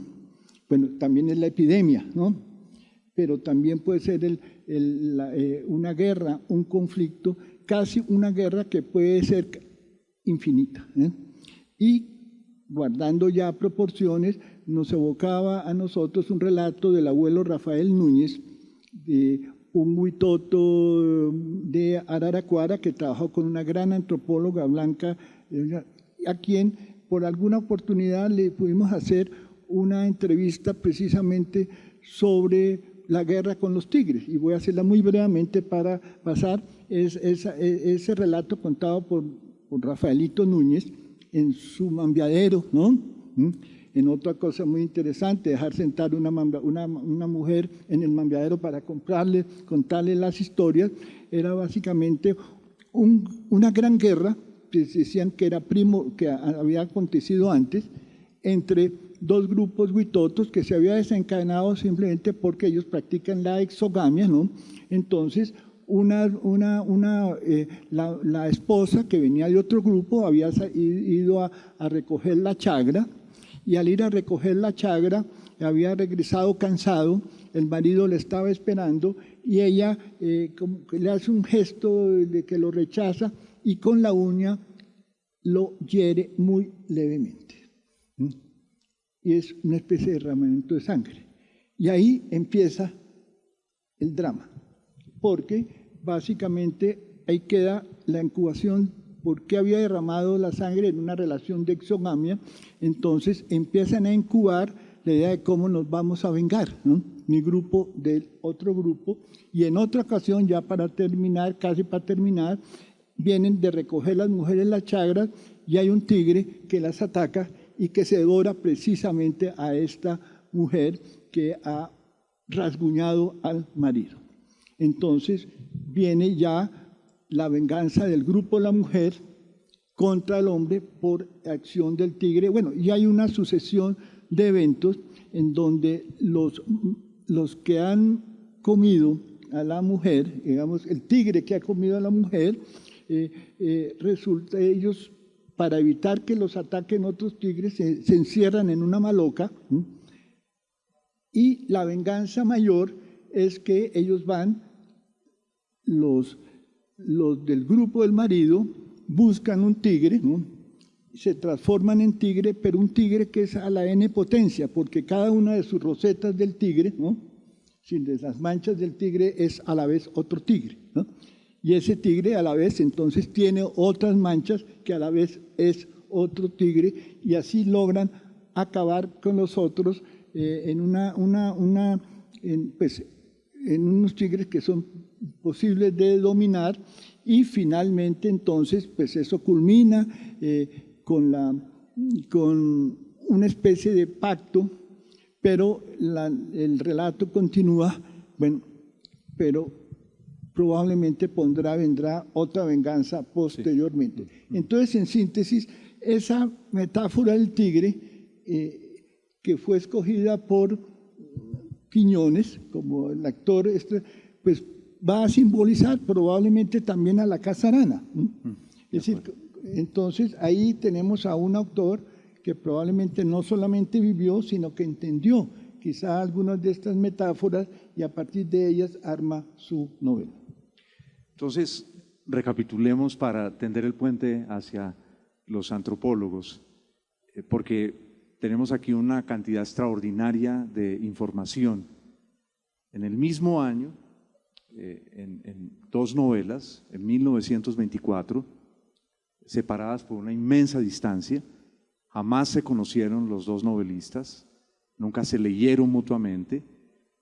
Bueno, también es la epidemia, ¿no? Pero también puede ser una guerra, un conflicto, casi una guerra que puede ser infinita, ¿eh? Y guardando ya proporciones, nos evocaba a nosotros un relato del abuelo Rafael Núñez, de un huitoto de Araraquara que trabajó con una gran antropóloga blanca, a quien por alguna oportunidad le pudimos hacer una entrevista precisamente sobre la guerra con los tigres, y voy a hacerla muy brevemente para pasar ese relato contado por Rafaelito Núñez en su mambiadero, ¿no? En otra cosa muy interesante, dejar sentar una mujer en el mambiadero para contarle las historias, era básicamente una gran guerra, que decían que que había acontecido antes, entre 2 grupos huitotos que se había desencadenado simplemente porque ellos practican la exogamia, ¿no? Entonces, la esposa que venía de otro grupo había ido a recoger la chagra, y al ir a recoger la chagra había regresado cansado, el marido le estaba esperando y ella como que le hace un gesto de que lo rechaza y con la uña lo hiere muy levemente. Y es una especie de derramamiento de sangre. Y ahí empieza el drama, porque básicamente ahí queda la incubación, porque había derramado la sangre en una relación de exogamia. Entonces empiezan a incubar la idea de cómo nos vamos a vengar, ¿no? Mi grupo del otro grupo, y en otra ocasión, ya para terminar, casi para terminar, vienen de recoger las mujeres las chagras y hay un tigre que las ataca y que se devora precisamente a esta mujer que ha rasguñado al marido. Entonces viene ya la venganza del grupo de la mujer contra el hombre por acción del tigre. Bueno, y hay una sucesión de eventos en donde los que han comido a la mujer, digamos, el tigre que ha comido a la mujer, resulta ellos, para evitar que los ataquen otros tigres, se encierran en una maloca, y la venganza mayor es que ellos van, los del grupo del marido, buscan un tigre, ¿no? Se transforman en tigre, pero un tigre que es a la n potencia, porque cada una de sus rosetas del tigre, ¿no? Sin de las manchas del tigre es a la vez otro tigre, ¿no? Y ese tigre a la vez entonces tiene otras manchas que a la vez es otro tigre, y así logran acabar con los otros en unos tigres que son posibles de dominar, y finalmente entonces pues eso culmina con una especie de pacto, pero el relato continúa, bueno, pero probablemente vendrá otra venganza posteriormente. Entonces, en síntesis, esa metáfora del tigre que fue escogida por Quiñones, como el actor, pues va a simbolizar probablemente también a la casarana. Es decir, entonces ahí tenemos a un autor que probablemente no solamente vivió, sino que entendió quizá algunas de estas metáforas y a partir de ellas arma su novela. Entonces, recapitulemos para tender el puente hacia los antropólogos, porque tenemos aquí una cantidad extraordinaria de información. En el mismo año, en dos novelas, en 1924, separadas por una inmensa distancia, jamás se conocieron los dos novelistas, nunca se leyeron mutuamente.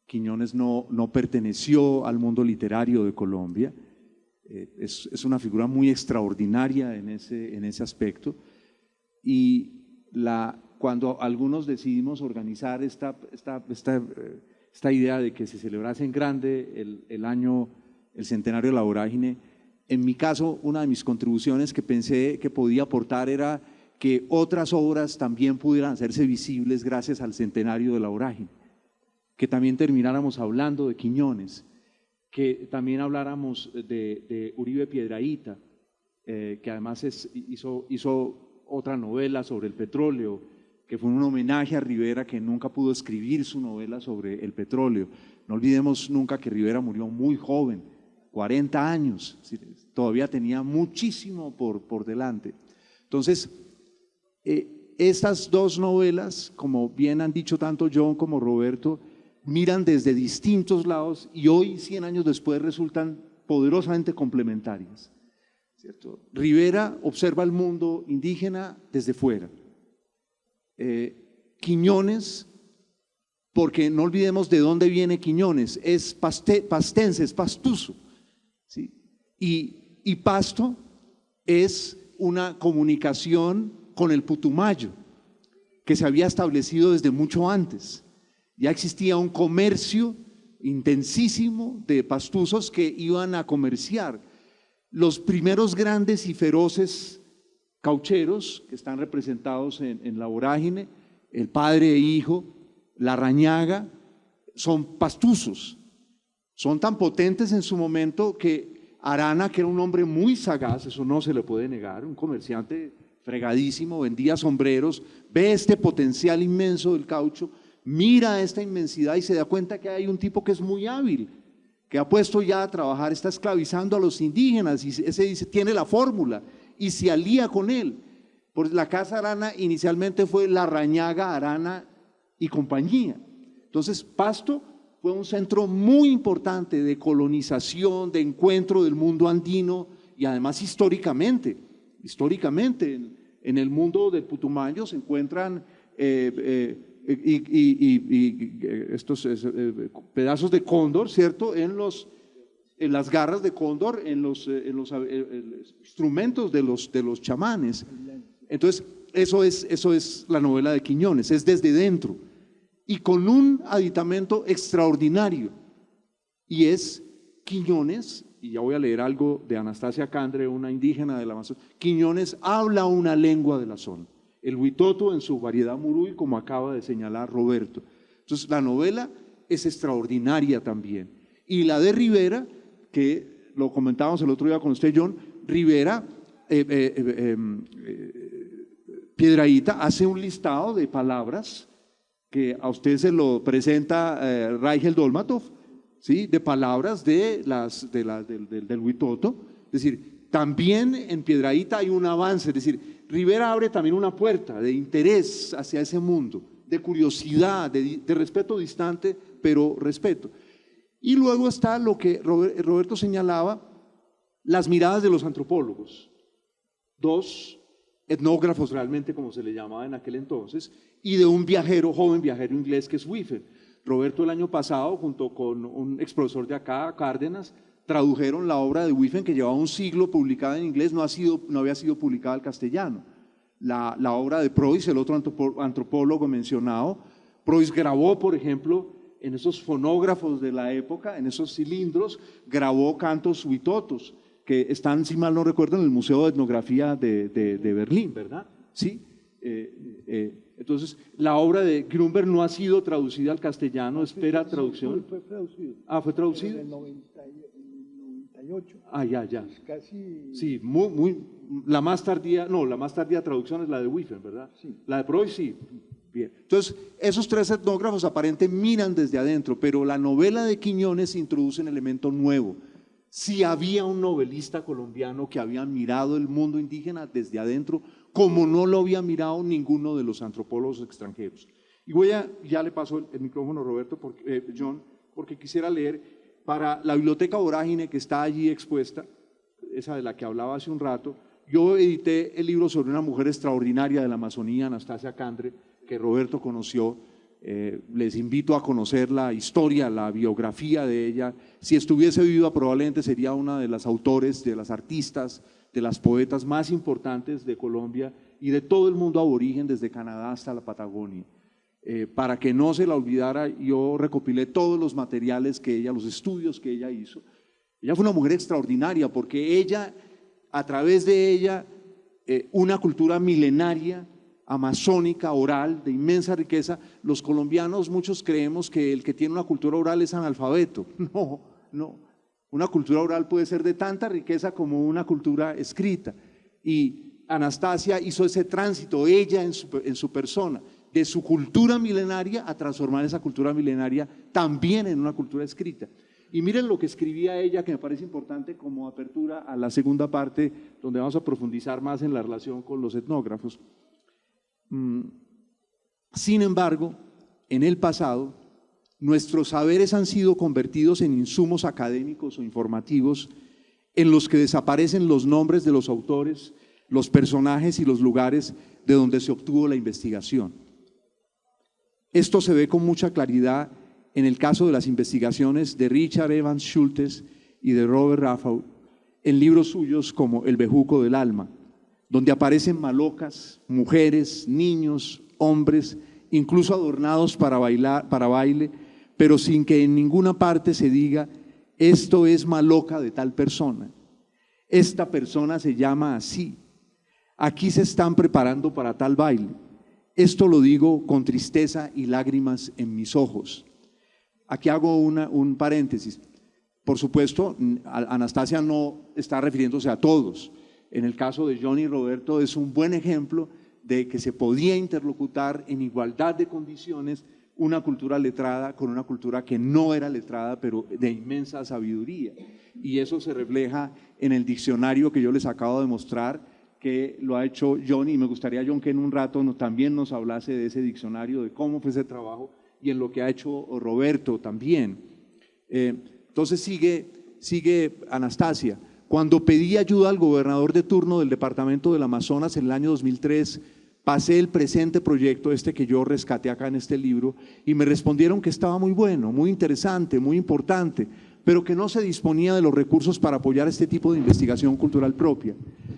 Quiñones no perteneció al mundo literario de Colombia, es una figura muy extraordinaria en ese aspecto, y cuando algunos decidimos organizar esta idea de que se celebrase en grande el centenario de la vorágine, en mi caso, una de mis contribuciones que pensé que podía aportar era que otras obras también pudieran hacerse visibles gracias al centenario de la vorágine, que también termináramos hablando de Quiñones, que también habláramos de Uribe Piedrahíta, que además hizo otra novela sobre el petróleo, que fue un homenaje a Rivera, que nunca pudo escribir su novela sobre el petróleo. No olvidemos nunca que Rivera murió muy joven, 40 años, todavía tenía muchísimo por delante. Entonces, estas dos novelas, como bien han dicho tanto John como Roberto, miran desde distintos lados y hoy, 100 años después, resultan poderosamente complementarias, ¿cierto? Rivera observa el mundo indígena desde fuera. Quiñones, porque no olvidemos de dónde viene Quiñones, es pastense, es pastuso, ¿sí? Y Pasto es una comunicación con el Putumayo, que se había establecido desde mucho antes. Ya existía un comercio intensísimo de pastusos que iban a comerciar. Los primeros grandes y feroces caucheros que están representados en la vorágine, el padre e hijo, la rañaga, son pastusos, Son tan potentes en su momento que Arana, que era un hombre muy sagaz, eso no se le puede negar, un comerciante fregadísimo, vendía sombreros, ve este potencial inmenso del caucho, mira esta inmensidad y se da cuenta que hay un tipo que es muy hábil, que ha puesto ya a trabajar, está esclavizando a los indígenas, y ese dice, tiene la fórmula, y se alía con él. Por la casa Arana inicialmente fue Larrañaga, Arana y compañía. Entonces, Pasto fue un centro muy importante de colonización, de encuentro del mundo andino, y además históricamente en el mundo del Putumayo se encuentran estos pedazos de cóndor, ¿cierto? En las garras de cóndor, en los instrumentos de los chamanes. Entonces, eso es la novela de Quiñones, es desde dentro y con un aditamento extraordinario, y es Quiñones, y ya voy a leer algo de Anastasia Kandre, una indígena de la Amazonía. Quiñones habla una lengua de la zona, el huitoto en su variedad muruy, como acaba de señalar Roberto. Entonces, la novela es extraordinaria también. Y la de Rivera, que lo comentábamos el otro día con usted, John, Rivera, Piedrahíta hace un listado de palabras que a usted se lo presenta Raigel Dolmatov, ¿sí? De palabras del huitoto. Es decir, también en Piedrahíta hay un avance, es decir, Rivera abre también una puerta de interés hacia ese mundo, de curiosidad, de respeto distante, pero respeto. Y luego está lo que Roberto señalaba, las miradas de los antropólogos, dos etnógrafos realmente, como se le llamaba en aquel entonces, y de un joven viajero inglés que es Whiffen. Roberto el año pasado, junto con un ex profesor de acá, Cárdenas, tradujeron la obra de Whiffen, que llevaba un siglo publicada en inglés, no había sido publicada al castellano. La obra de Preuss, el otro antropólogo mencionado. Preuss grabó, por ejemplo, en esos fonógrafos de la época, en esos cilindros, grabó cantos huitotos, que están, si mal no recuerdo, en el Museo de Etnografía de Berlín, ¿verdad? Sí. Entonces, la obra de Grunberg no ha sido traducida al castellano, espera traducción. Fue traducido. Ah, ¿fue traducido? En el 98. Ah, ya. Casi. Sí, la más tardía traducción es la de Whiffen, ¿verdad? Sí. La de Preuss, sí. Bien. Entonces, esos tres etnógrafos aparentemente miran desde adentro, pero la novela de Quiñones introduce un elemento nuevo. Si había un novelista colombiano que había mirado el mundo indígena desde adentro, como no lo había mirado ninguno de los antropólogos extranjeros. Y ya le paso el micrófono a Roberto, John, porque quisiera leer para la biblioteca Vorágine que está allí expuesta, esa de la que hablaba hace un rato. Yo edité el libro sobre una mujer extraordinaria de la Amazonía, Anastasia Kandre, que Roberto conoció. Les invito a conocer la historia, la biografía de ella. Si estuviese viva, probablemente sería una de las autores, de las artistas, de las poetas más importantes de Colombia y de todo el mundo aborigen, desde Canadá hasta la Patagonia. Para que no se la olvidara, yo recopilé todos los materiales los estudios que ella hizo. Ella fue una mujer extraordinaria porque ella, a través de ella, una cultura milenaria, amazónica, oral, de inmensa riqueza. Los colombianos, muchos creemos que el que tiene una cultura oral es analfabeto. No. Una cultura oral puede ser de tanta riqueza como una cultura escrita. Y Anastasia hizo ese tránsito, ella en su persona, de su cultura milenaria a transformar esa cultura milenaria también en una cultura escrita. Y miren lo que escribía ella, que me parece importante como apertura a la segunda parte, donde vamos a profundizar más en la relación con los etnógrafos. Sin embargo, en el pasado, nuestros saberes han sido convertidos en insumos académicos o informativos en los que desaparecen los nombres de los autores, los personajes y los lugares de donde se obtuvo la investigación. Esto se ve con mucha claridad en el caso de las investigaciones de Richard Evans Schultes y de Robert Raffau en libros suyos como El bejuco del alma, donde aparecen malocas, mujeres, niños, hombres, incluso adornados para baile, pero sin que en ninguna parte se diga, esto es maloca de tal persona, esta persona se llama así, aquí se están preparando para tal baile, esto lo digo con tristeza y lágrimas en mis ojos. Aquí hago un paréntesis. Por supuesto, Anastasia no está refiriéndose a todos. En el caso de Johnny y Roberto es un buen ejemplo de que se podía interlocutar en igualdad de condiciones una cultura letrada con una cultura que no era letrada, pero de inmensa sabiduría. Y eso se refleja en el diccionario que yo les acabo de mostrar, que lo ha hecho Johnny, y me gustaría, John, que en un rato también nos hablase de ese diccionario, de cómo fue ese trabajo, y en lo que ha hecho Roberto también. Entonces sigue Anastasia. Cuando pedí ayuda al gobernador de turno del departamento del Amazonas en el año 2003, pasé el presente proyecto, que yo rescaté acá en este libro, y me respondieron que estaba muy bueno, muy interesante, muy importante, pero que no se disponía de los recursos para apoyar este tipo de investigación cultural propia.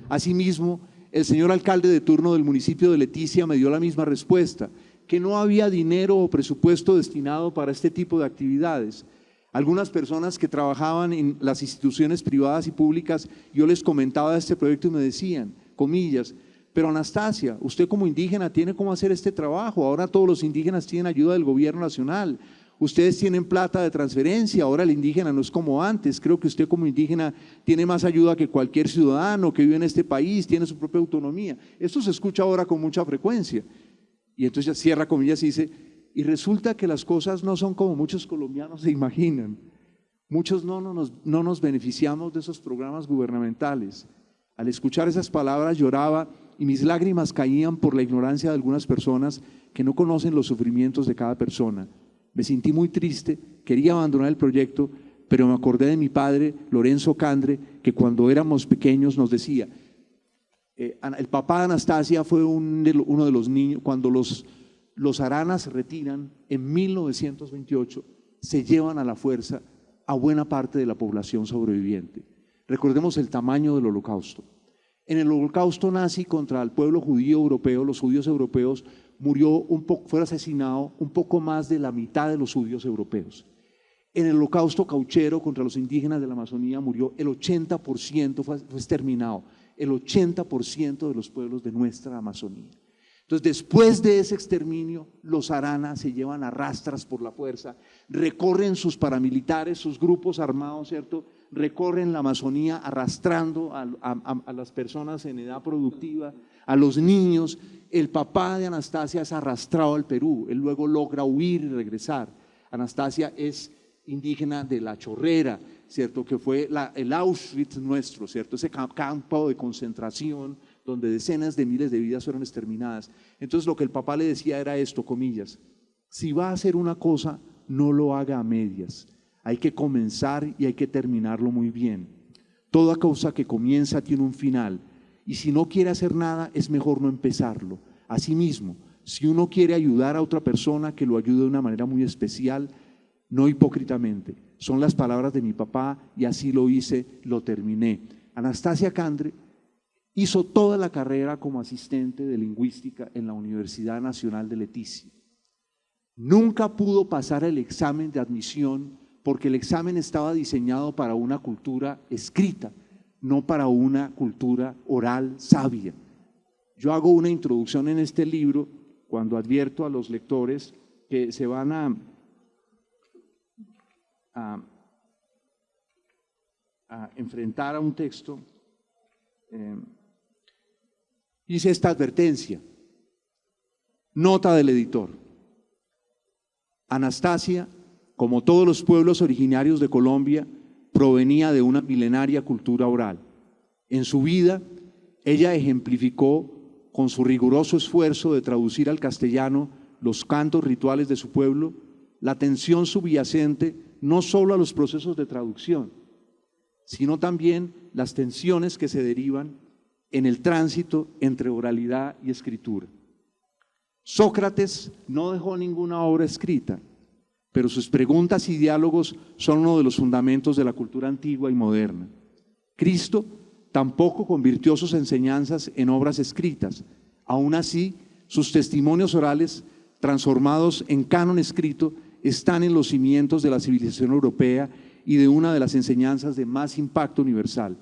Asimismo, el señor alcalde de turno del municipio de Leticia me dio la misma respuesta, que no había dinero o presupuesto destinado para este tipo de actividades. Algunas personas que trabajaban en las instituciones privadas y públicas, yo les comentaba de este proyecto y me decían, comillas, pero Anastasia, usted como indígena tiene cómo hacer este trabajo, ahora todos los indígenas tienen ayuda del gobierno nacional, ustedes tienen plata de transferencia, ahora el indígena no es como antes, creo que usted como indígena tiene más ayuda que cualquier ciudadano que vive en este país, tiene su propia autonomía. Esto se escucha ahora con mucha frecuencia. Y entonces ya cierra comillas y dice, y resulta que las cosas no son como muchos colombianos se imaginan. Muchos no nos beneficiamos de esos programas gubernamentales. Al escuchar esas palabras lloraba y mis lágrimas caían por la ignorancia de algunas personas que no conocen los sufrimientos de cada persona. Me sentí muy triste, quería abandonar el proyecto, pero me acordé de mi padre, Lorenzo Candre, que cuando éramos pequeños nos decía, el papá de Anastasia fue uno de los niños, cuando los aranas se retiran en 1928, se llevan a la fuerza a buena parte de la población sobreviviente. Recordemos el tamaño del Holocausto. En el Holocausto nazi contra el pueblo judío europeo, los judíos europeos, fue asesinado un poco más de la mitad de los judíos europeos. En el Holocausto cauchero contra los indígenas de la Amazonía murió el 80%, fue exterminado, el 80% de los pueblos de nuestra Amazonía. Entonces, después de ese exterminio, los aranas se llevan a rastras por la fuerza, recorren sus paramilitares, sus grupos armados, ¿cierto? Recorren la Amazonía arrastrando a las personas en edad productiva, a los niños. El papá de Anastasia es arrastrado al Perú, él luego logra huir y regresar. Anastasia es indígena de La Chorrera, ¿cierto? Que fue el Auschwitz nuestro, ¿cierto? Ese campo de concentración donde decenas de miles de vidas fueron exterminadas. Entonces lo que el papá le decía era esto, comillas, si va a hacer una cosa, no lo haga a medias, hay que comenzar y hay que terminarlo muy bien. Toda cosa que comienza tiene un final y si no quiere hacer nada es mejor no empezarlo. Asimismo, si uno quiere ayudar a otra persona, que lo ayude de una manera muy especial, no hipócritamente. Son las palabras de mi papá y así lo hice, lo terminé. Anastasia Candre hizo toda la carrera como asistente de lingüística en la Universidad Nacional de Leticia. Nunca pudo pasar el examen de admisión porque el examen estaba diseñado para una cultura escrita, no para una cultura oral sabia. Yo hago una introducción en este libro cuando advierto a los lectores que se van a enfrentar a un texto. Hice esta advertencia, nota del editor. Anastasia, como todos los pueblos originarios de Colombia, provenía de una milenaria cultura oral. En su vida, ella ejemplificó con su riguroso esfuerzo de traducir al castellano los cantos rituales de su pueblo, la atención subyacente no solo a los procesos de traducción, sino también las tensiones que se derivan en el tránsito entre oralidad y escritura. Sócrates no dejó ninguna obra escrita, pero sus preguntas y diálogos son uno de los fundamentos de la cultura antigua y moderna. Cristo tampoco convirtió sus enseñanzas en obras escritas. Aún así, sus testimonios orales, transformados en canon escrito, están en los cimientos de la civilización europea y de una de las enseñanzas de más impacto universal.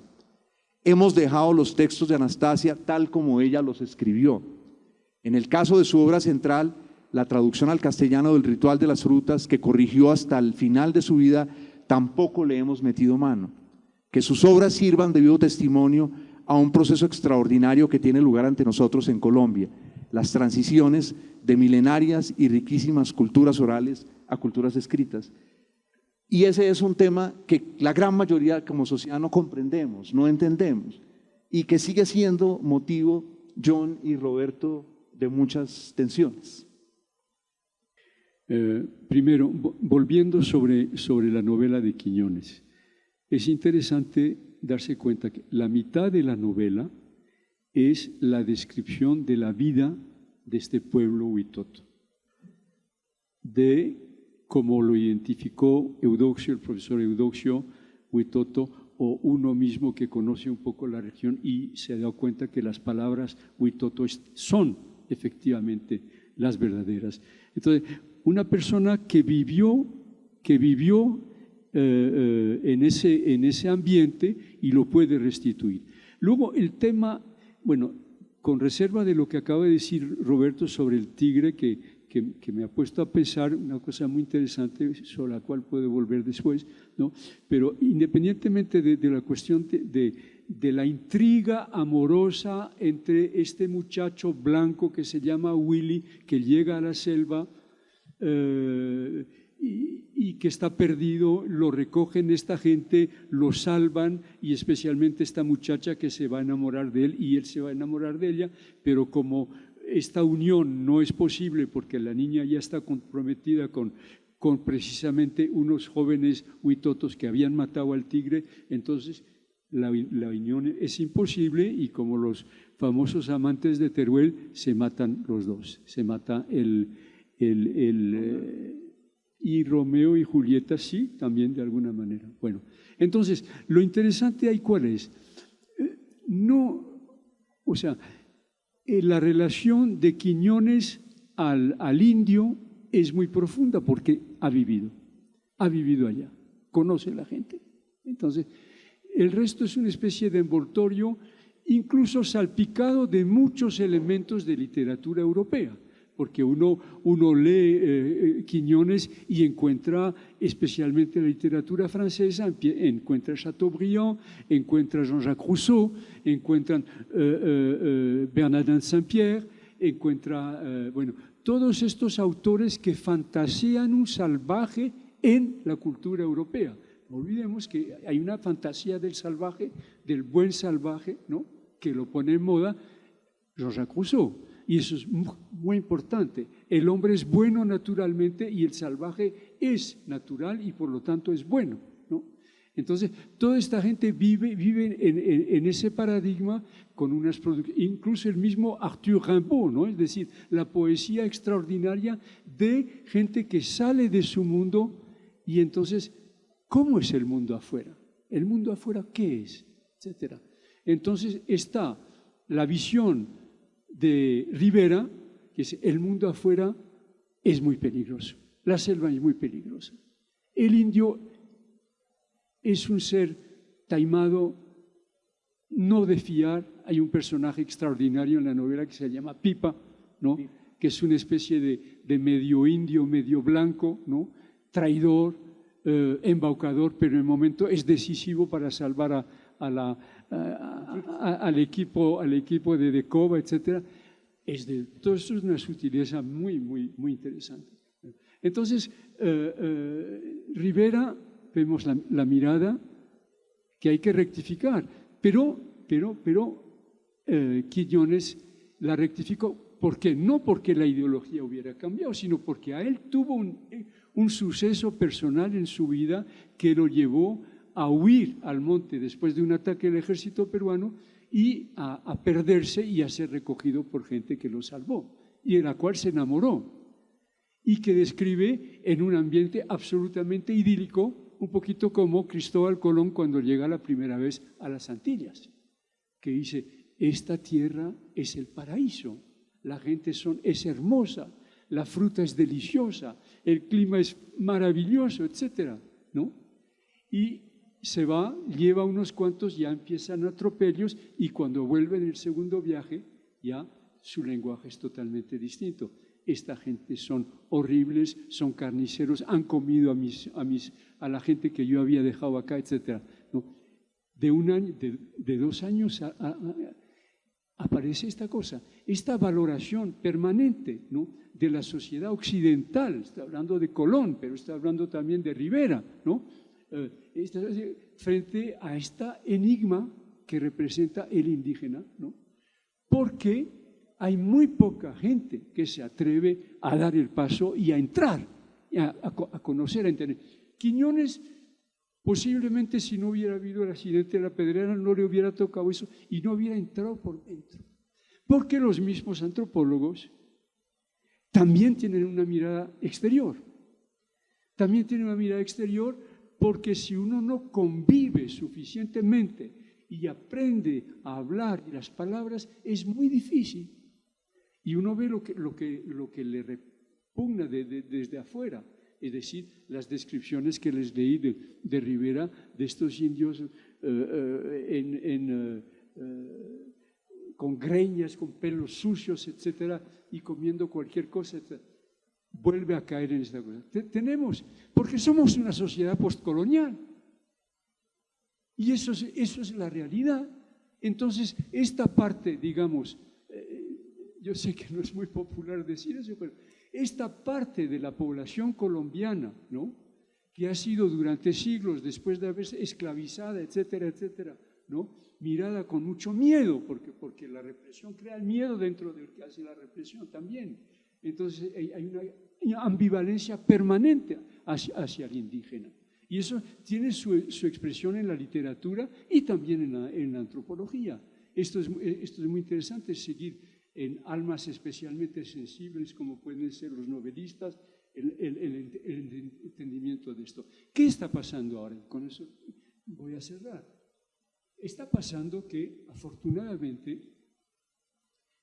Hemos dejado los textos de Anastasia tal como ella los escribió. En el caso de su obra central, la traducción al castellano del ritual de las frutas, que corrigió hasta el final de su vida, tampoco le hemos metido mano. Que sus obras sirvan de vivo testimonio a un proceso extraordinario que tiene lugar ante nosotros en Colombia, las transiciones de milenarias y riquísimas culturas orales a culturas escritas. Y ese es un tema que la gran mayoría como sociedad no comprendemos, no entendemos, y que sigue siendo motivo, John y Roberto, de muchas tensiones. Primero, volviendo sobre la novela de Quiñones, es interesante darse cuenta que la mitad de la novela es la descripción de la vida de este pueblo huitoto, de cómo lo identificó Eudoxio, el profesor Eudoxio Huitoto, o uno mismo que conoce un poco la región y se ha dado cuenta que las palabras Huitoto son efectivamente las verdaderas. Entonces, una persona que vivió en ese ambiente y lo puede restituir. Luego el tema, bueno, con reserva de lo que acaba de decir Roberto sobre el tigre, que me ha puesto a pensar una cosa muy interesante sobre la cual puedo volver después, ¿no? Pero independientemente de la cuestión de la intriga amorosa entre este muchacho blanco que se llama Willy, que llega a la selva y que está perdido, lo recogen esta gente, lo salvan, y especialmente esta muchacha que se va a enamorar de él y él se va a enamorar de ella, pero como esta unión no es posible porque la niña ya está comprometida con precisamente unos jóvenes huitotos que habían matado al tigre, entonces la unión es imposible, y como los famosos amantes de Teruel, se matan los dos, se mata y Romeo y Julieta sí, también de alguna manera. Bueno, entonces, lo interesante ahí ¿cuál es? La relación de Quiñones al indio es muy profunda porque ha vivido allá, conoce a la gente. Entonces, el resto es una especie de envoltorio, incluso salpicado de muchos elementos de literatura europea, porque uno lee Quiñones y encuentra especialmente la literatura francesa, encuentra Chateaubriand, encuentra Jean-Jacques Rousseau, encuentran Bernardin de Saint-Pierre, encuentra, todos estos autores que fantasean un salvaje en la cultura europea. No olvidemos que hay una fantasía del salvaje, del buen salvaje, ¿no?, que lo pone en moda Jean-Jacques Rousseau. Y eso es muy importante. El hombre es bueno naturalmente y el salvaje es natural y por lo tanto es bueno, ¿no? Entonces, toda esta gente vive en ese paradigma con unas producciones, incluso el mismo Arthur Rimbaud, ¿no? Es decir, la poesía extraordinaria de gente que sale de su mundo y entonces, ¿cómo es el mundo afuera? ¿El mundo afuera qué es? Etcétera. Entonces está la visión de Rivera, que es el mundo afuera es muy peligroso, la selva es muy peligrosa. El indio es un ser taimado, no de fiar. Hay un personaje extraordinario en la novela que se llama Pipa, ¿no?, que es una especie de medio indio, medio blanco, ¿no?, traidor, embaucador, pero en el momento es decisivo para salvar al equipo de Decova, etc. Todo esto es una sutileza muy, muy, muy interesante. Entonces, Rivera, vemos la mirada que hay que rectificar, pero Quiñones la rectificó. ¿Por qué? No porque la ideología hubiera cambiado, sino porque a él tuvo un suceso personal en su vida que lo llevó a huir al monte después de un ataque del ejército peruano y a perderse y a ser recogido por gente que lo salvó y de la cual se enamoró y que describe en un ambiente absolutamente idílico, un poquito como Cristóbal Colón cuando llega la primera vez a las Antillas, que dice, esta tierra es el paraíso, la gente es hermosa, la fruta es deliciosa, el clima es maravilloso, etcétera, ¿no? Y se va, lleva unos cuantos, ya empiezan atropellos y cuando vuelve en el segundo viaje ya su lenguaje es totalmente distinto. Esta gente son horribles, son carniceros, han comido a a la gente que yo había dejado acá, etcétera, ¿no? De un año, de 2 años aparece esta cosa, esta valoración permanente, ¿no?, de la sociedad occidental. Está hablando de Colón, pero está hablando también de Rivera, ¿no? Frente a este enigma que representa el indígena, ¿no? Porque hay muy poca gente que se atreve a dar el paso y a entrar, a conocer, a entender. Quiñones, posiblemente si no hubiera habido el accidente de la Pedrera, no le hubiera tocado eso y no hubiera entrado por dentro. Porque los mismos antropólogos también tienen una mirada exterior. También tienen una mirada exterior porque si uno no convive suficientemente y aprende a hablar las palabras, es muy difícil. Y uno ve lo que le repugna desde afuera. Es decir, las descripciones que les leí de Rivera, de estos indios con greñas, con pelos sucios, etcétera, y comiendo cualquier cosa, etcétera. Vuelve a caer en esta cosa. Tenemos, porque somos una sociedad postcolonial. Y eso es la realidad. Entonces, esta parte, digamos, yo sé que no es muy popular decir eso, pero esta parte de la población colombiana, ¿no?, que ha sido durante siglos, después de haberse esclavizada, etcétera, etcétera, ¿no?, mirada con mucho miedo, porque la represión crea el miedo dentro del que hace la represión también. Entonces hay una ambivalencia permanente hacia el indígena. Y eso tiene su expresión en la literatura y también en la antropología. Esto es muy interesante, seguir en almas especialmente sensibles como pueden ser los novelistas, el entendimiento de esto. ¿Qué está pasando ahora? Con eso voy a cerrar. Está pasando que, afortunadamente,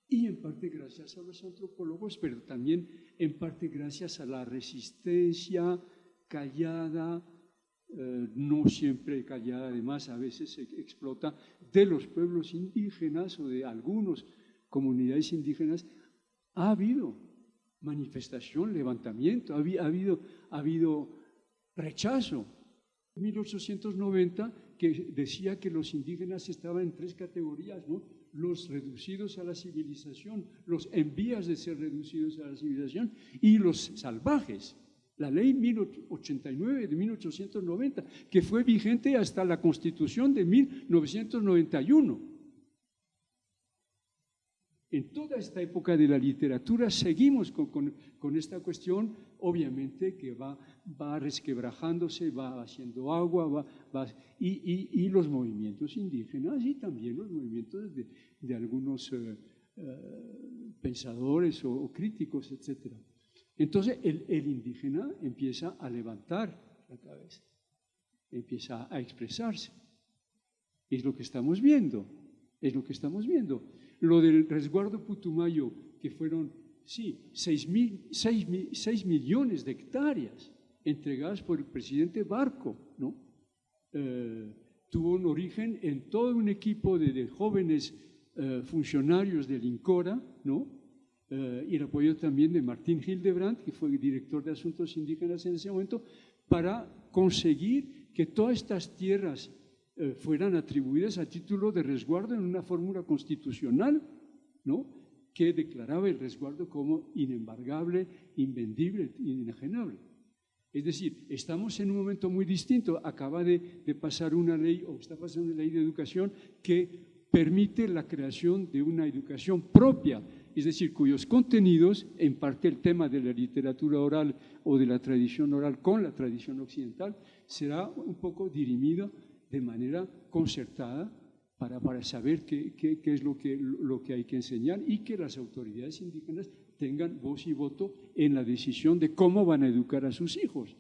y en parte gracias a los antropólogos, pero también en parte gracias a la resistencia callada, no siempre callada, además a veces se explota, de los pueblos indígenas o de algunas comunidades indígenas, ha habido manifestación, levantamiento, ha habido rechazo. En 1890, que decía que los indígenas estaban en 3 categorías, ¿no? Los reducidos a la civilización, los en vías de ser reducidos a la civilización y los salvajes. La ley 1089 de 1890, que fue vigente hasta la Constitución de 1991. En toda esta época de la literatura seguimos con esta cuestión, obviamente que va resquebrajándose, va haciendo agua, y los movimientos indígenas y también los movimientos de algunos pensadores o críticos, etc. Entonces el indígena empieza a levantar la cabeza, empieza a expresarse. Es lo que estamos viendo, es lo que estamos viendo. Lo del resguardo Putumayo, que fueron, sí, 6 millones de hectáreas entregadas por el presidente Barco, ¿no? Tuvo un origen en todo un equipo de jóvenes funcionarios del INCORA, ¿no? Y el apoyo también de Martín Hildebrandt, que fue director de Asuntos Indígenas en ese momento, para conseguir que todas estas tierras fueran atribuidas a título de resguardo en una fórmula constitucional, ¿no?, que declaraba el resguardo como inembargable, invendible, inenajenable. Es decir, estamos en un momento muy distinto. Acaba de pasar una ley, o está pasando una ley de educación que permite la creación de una educación propia, es decir, cuyos contenidos, en parte el tema de la literatura oral o de la tradición oral con la tradición occidental, será un poco dirimido de manera concertada para saber qué es lo que hay que enseñar y que las autoridades indígenas tengan voz y voto en la decisión de cómo van a educar a sus hijos,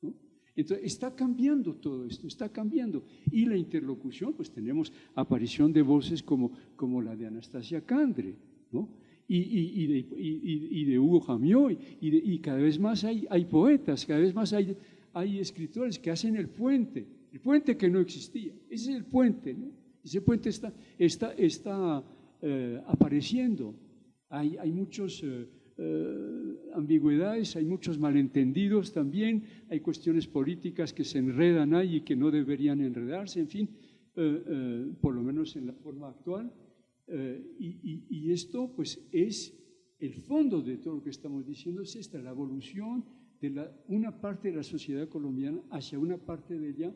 ¿no? Entonces, está cambiando todo esto, está cambiando. Y la interlocución, pues tenemos aparición de voces como la de Anastasia Kandre, ¿no?, y de Hugo Jamió, y cada vez más hay poetas, cada vez más hay escritores que hacen el puente que no existía. Ese es el puente, ¿no? Ese puente está apareciendo. Hay muchos ambigüedades, hay muchos malentendidos también, hay cuestiones políticas que se enredan ahí y que no deberían enredarse, en fin, por lo menos en la forma actual. Y esto pues es el fondo de todo lo que estamos diciendo, es esta, la evolución de una parte de la sociedad colombiana hacia una parte de ella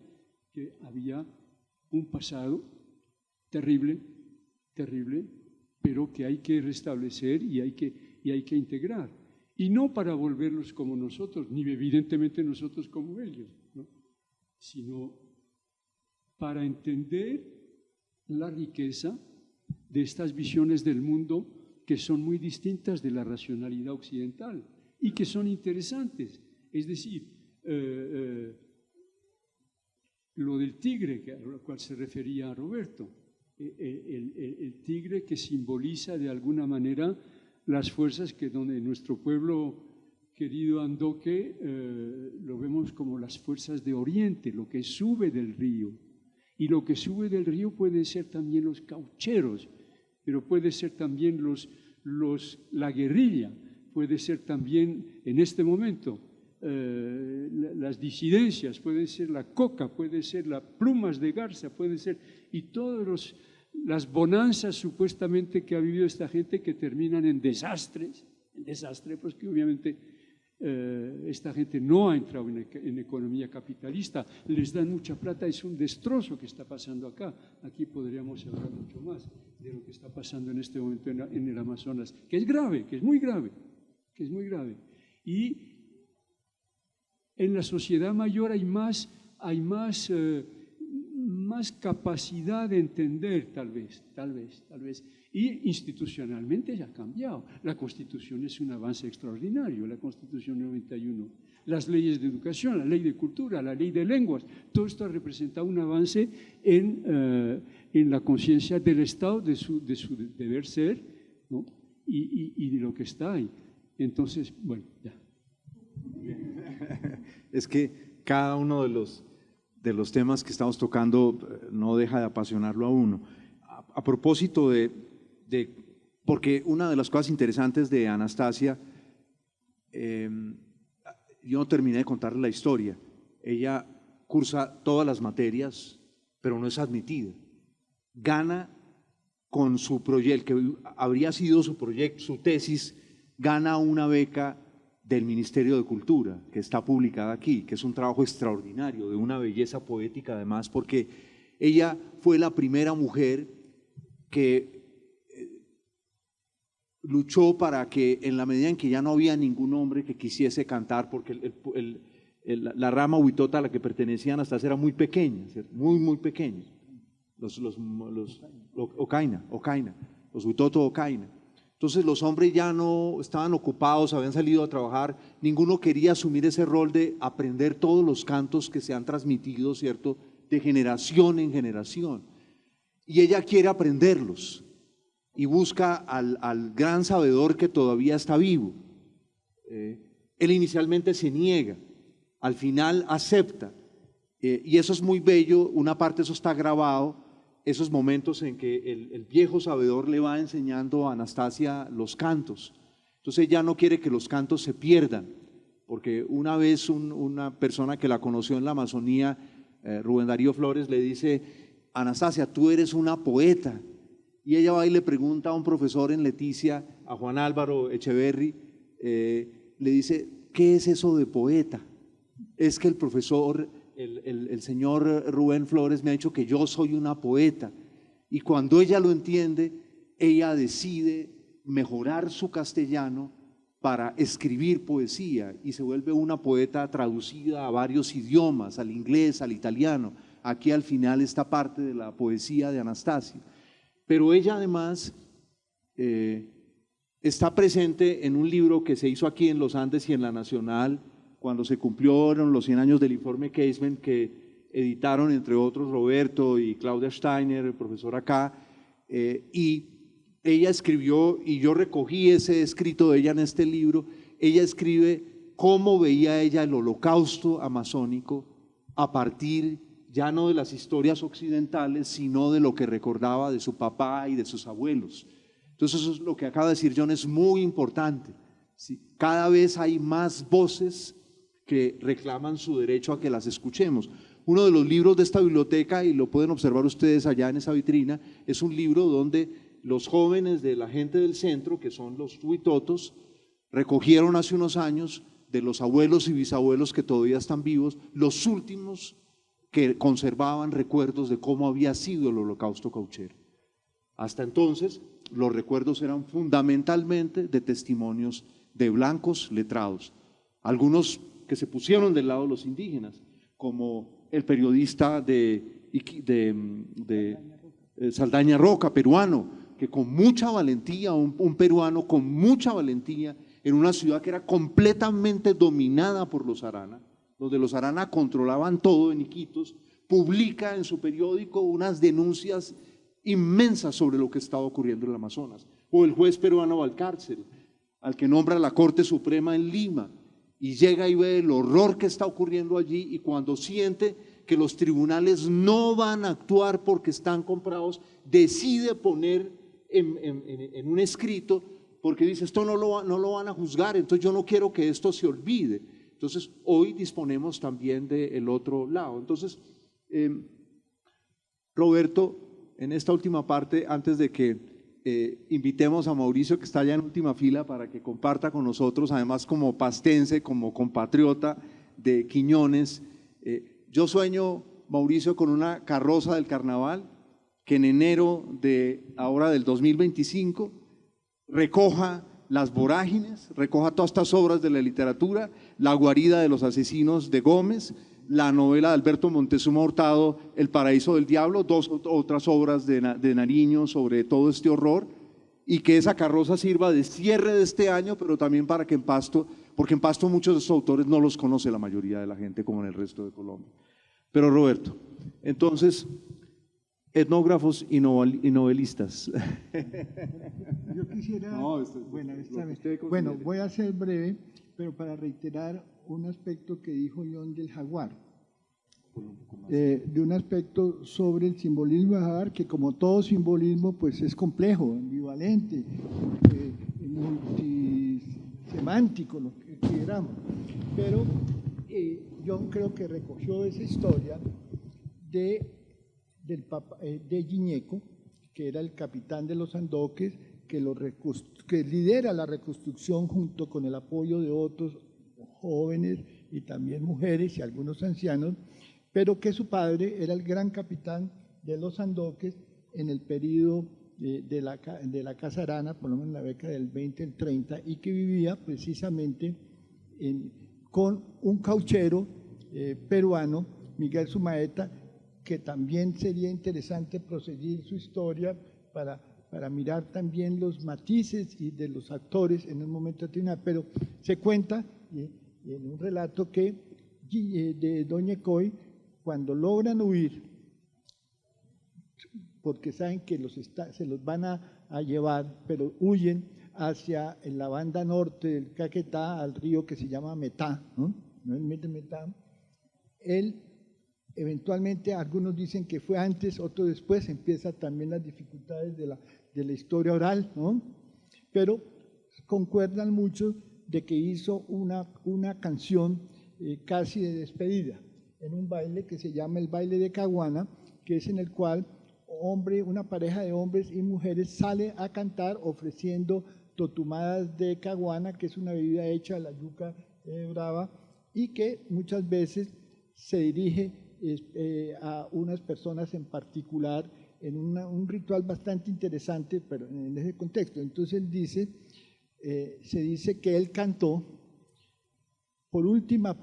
que había un pasado terrible, terrible, pero que hay que restablecer y hay que integrar. Y no para volverlos como nosotros, ni evidentemente nosotros como ellos, ¿no? Sino para entender la riqueza de estas visiones del mundo que son muy distintas de la racionalidad occidental y que son interesantes. Es decir, lo del tigre, al cual se refería Roberto, el tigre que simboliza de alguna manera las fuerzas que donde nuestro pueblo querido Andoque lo vemos como las fuerzas de Oriente, lo que sube del río. Y lo que sube del río puede ser también los caucheros, pero puede ser también la guerrilla, puede ser también en este momento las disidencias, puede ser la coca, puede ser las plumas de garza, puede ser, y todas las bonanzas supuestamente que ha vivido esta gente que terminan en desastre, pues que obviamente esta gente no ha entrado en economía capitalista, les dan mucha plata, es un destrozo que está pasando acá. Aquí podríamos hablar mucho más de lo que está pasando en este momento en el Amazonas, que es grave, que es muy grave, que es muy grave. Y en la sociedad mayor hay más capacidad de entender, tal vez. Y institucionalmente ya ha cambiado. La Constitución es un avance extraordinario, la Constitución 91. Las leyes de educación, la ley de cultura, la ley de lenguas, todo esto ha representado un avance en la conciencia del Estado, de su deber ser, ¿no? y de lo que está ahí. Entonces, bueno, ya. Es que cada uno de los temas que estamos tocando no deja de apasionarlo a uno. A propósito porque una de las cosas interesantes de Anastasia, yo no terminé de contarle la historia. Ella cursa todas las materias, pero no es admitida. Gana con su proyecto, que habría sido su proyecto, su tesis, gana una beca del Ministerio de Cultura, que está publicada aquí, que es un trabajo extraordinario, de una belleza poética además, porque ella fue la primera mujer que luchó para que, en la medida en que ya no había ningún hombre que quisiese cantar, porque la rama huitota a la que pertenecían hasta era muy pequeña, muy pequeña, los Ocaina, los huitoto Ocaina. Entonces los hombres ya no estaban ocupados, habían salido a trabajar, ninguno quería asumir ese rol de aprender todos los cantos que se han transmitido, ¿cierto?, de generación en generación. Y ella quiere aprenderlos y busca al gran sabedor que todavía está vivo. Él inicialmente se niega, al final acepta, y eso es muy bello, una parte de eso está grabado, esos momentos en que el viejo sabedor le va enseñando a Anastasia los cantos. Entonces ella no quiere que los cantos se pierdan, porque una vez una persona que la conoció en la Amazonía, Rubén Darío Flores, le dice: Anastasia, tú eres una poeta. Y ella va y le pregunta a un profesor en Leticia, a Juan Álvaro Echeverry, le dice: ¿qué es eso de poeta? Es que el profesor, el señor Rubén Flores me ha dicho que yo soy una poeta. Y cuando ella lo entiende, ella decide mejorar su castellano para escribir poesía y se vuelve una poeta traducida a varios idiomas, al inglés, al italiano. Aquí al final está parte de la poesía de Anastasia. Pero ella además está presente en un libro que se hizo aquí en los Andes y en la Nacional, cuando se cumplieron los 100 años del informe Casement, que editaron entre otros Roberto y Claudia Steiner, el profesor acá, y ella escribió, y yo recogí ese escrito de ella en este libro. Ella escribe cómo veía ella el holocausto amazónico a partir ya no de las historias occidentales, sino de lo que recordaba de su papá y de sus abuelos. Entonces eso es lo que acaba de decir John, es muy importante, ¿sí? Cada vez hay más voces que reclaman su derecho a que las escuchemos. Uno de los libros de esta biblioteca, y lo pueden observar ustedes allá en esa vitrina, es un libro donde los jóvenes de la gente del centro, que son los huitotos, recogieron hace unos años de los abuelos y bisabuelos que todavía están vivos, los últimos que conservaban recuerdos de cómo había sido el holocausto cauchero. Hasta entonces, los recuerdos eran fundamentalmente de testimonios de blancos letrados, algunos que se pusieron del lado de los indígenas, como el periodista de Saldaña Roca, peruano, que con mucha valentía, un peruano con mucha valentía, en una ciudad que era completamente dominada por los Arana, donde los Arana controlaban todo en Iquitos, publica en su periódico unas denuncias inmensas sobre lo que estaba ocurriendo en el Amazonas. O el juez peruano Valcárcel, al que nombra la Corte Suprema en Lima, y llega y ve el horror que está ocurriendo allí, y cuando siente que los tribunales no van a actuar porque están comprados, decide poner en un escrito, porque dice, esto no lo van a juzgar, entonces yo no quiero que esto se olvide. Entonces hoy disponemos también del otro lado. Entonces, Roberto, en esta última parte, antes de que invitemos a Mauricio, que está allá en última fila, para que comparta con nosotros, además como pastense, como compatriota de Quiñones, yo sueño, Mauricio, con una carroza del carnaval que en enero de ahora del 2025 recoja las vorágines, recoja todas estas obras de la literatura, La guarida de los asesinos de Gómez, la novela de Alberto Montezuma Hurtado, El paraíso del diablo, dos otras obras de Nariño sobre todo este horror, y que esa carroza sirva de cierre de este año, pero también para que en Pasto, porque en Pasto muchos de estos autores no los conoce la mayoría de la gente, como en el resto de Colombia. Pero Roberto, entonces, etnógrafos y novelistas. Yo quisiera, bueno, voy a ser breve, pero para reiterar un aspecto que dijo John del jaguar, de un aspecto sobre el simbolismo del jaguar, que como todo simbolismo pues es complejo, ambivalente, multisemántico, lo que queramos, pero John creo que recogió esa historia de Gigneco, que era el capitán de los Sandoques, que lidera la reconstrucción junto con el apoyo de otros jóvenes y también mujeres y algunos ancianos, pero que su padre era el gran capitán de los Sandoques en el periodo de la Casa Arana, por lo menos en la década del 20 al 30, y que vivía precisamente con un cauchero peruano, Miguel Sumaeta, que también sería interesante proseguir su historia para mirar también los matices y de los actores en un momento determinado. Pero se cuenta en un relato que de Doña Coy, cuando logran huir, porque saben que se los van a llevar, pero huyen hacia la banda norte del Caquetá, al río que se llama Metá, ¿no? No el Metá. Él, eventualmente, algunos dicen que fue antes, otros después, empiezan también las dificultades de la historia oral, ¿no? Pero concuerdan mucho de que hizo una canción casi de despedida, en un baile que se llama el baile de Caguana, que es en el cual una pareja de hombres y mujeres sale a cantar ofreciendo totumadas de caguana, que es una bebida hecha de la yuca brava, y que muchas veces se dirige a unas personas en particular en un ritual bastante interesante, pero en ese contexto. Entonces se dice que él cantó por última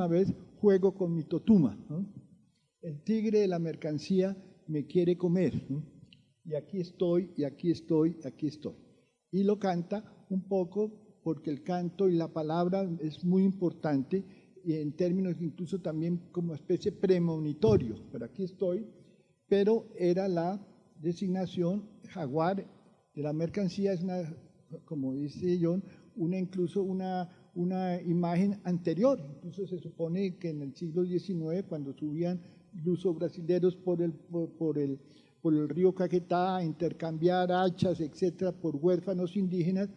vez, juego con mi totuma, ¿no? El tigre de la mercancía me quiere comer, ¿no? Y aquí estoy, y aquí estoy, aquí estoy. Y lo canta un poco porque el canto y la palabra es muy importante, y en términos incluso también como especie premonitorio, pero aquí estoy, pero era la designación jaguar de la mercancía, es como dice John, incluso una imagen anterior, incluso se supone que en el siglo XIX, cuando subían incluso brasileños por el río Caquetá a intercambiar hachas, etcétera, por huérfanos indígenas,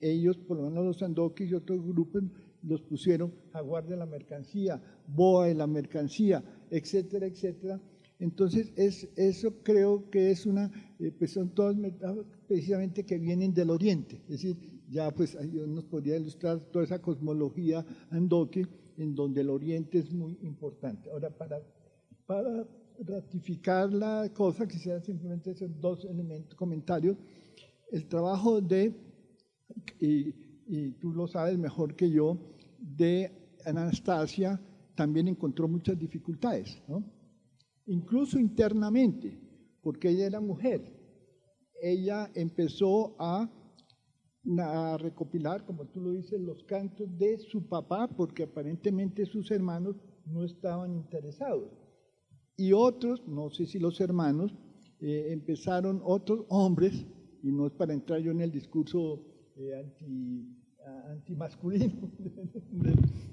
ellos, por lo menos los sandoquis y otros grupos, los pusieron jaguar de la mercancía, boa de la mercancía, etcétera, etcétera. Entonces, eso creo que es pues son todas metáforas precisamente que vienen del Oriente. Es decir, ya pues yo nos podría ilustrar toda esa cosmología andoque, en donde el Oriente es muy importante. Ahora, para ratificar la cosa, quisiera simplemente hacer dos comentarios. El trabajo y tú lo sabes mejor que yo, de Anastasia también encontró muchas dificultades, ¿no? Incluso internamente, porque ella era mujer. Ella empezó a recopilar, como tú lo dices, los cantos de su papá, porque aparentemente sus hermanos no estaban interesados. Y otros, no sé si los hermanos, empezaron otros hombres, y no es para entrar yo en el discurso antimasculino,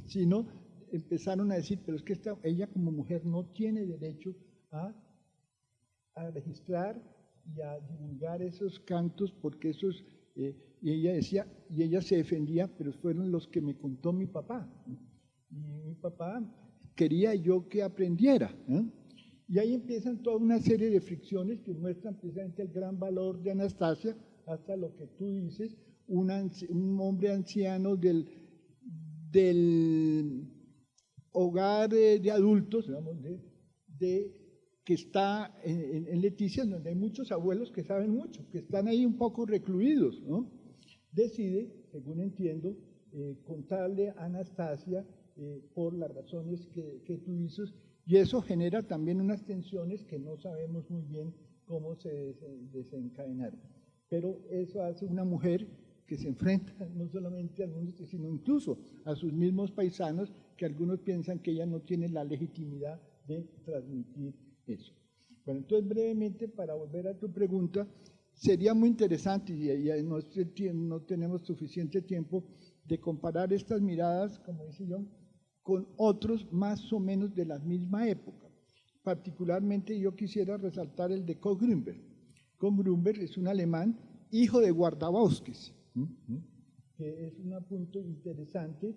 sino empezaron a decir, pero es que ella como mujer no tiene derecho a registrar y a divulgar esos cantos, porque esos, y ella decía, y ella se defendía, pero fueron los que me contó mi papá, y mi papá quería yo que aprendiera, ¿eh? Y ahí empiezan toda una serie de fricciones que muestran precisamente el gran valor de Anastasia, hasta lo que tú dices, un hombre anciano del hogar de adultos, digamos, que está en Leticia, donde hay muchos abuelos que saben mucho, que están ahí un poco recluidos, ¿no? Decide, según entiendo, contarle a Anastasia por las razones que tú dices, y eso genera también unas tensiones que no sabemos muy bien cómo se desencadenaron. Pero eso hace una mujer que se enfrenta no solamente al mundo, sino incluso a sus mismos paisanos, que algunos piensan que ella no tiene la legitimidad de transmitir eso. Bueno, entonces brevemente, para volver a tu pregunta, sería muy interesante, y no tenemos suficiente tiempo, de comparar estas miradas, como dice yo, con otros más o menos de la misma época. Particularmente yo quisiera resaltar el de Kurt Grünberg. Kurt Grünberg es un alemán, hijo de guardabosques, que es un punto interesante,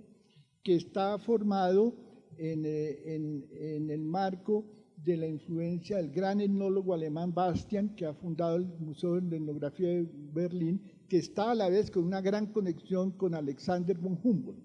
que está formado en el marco de la influencia del gran etnólogo alemán Bastian, que ha fundado el Museo de Etnografía de Berlín, que está a la vez con una gran conexión con Alexander von Humboldt,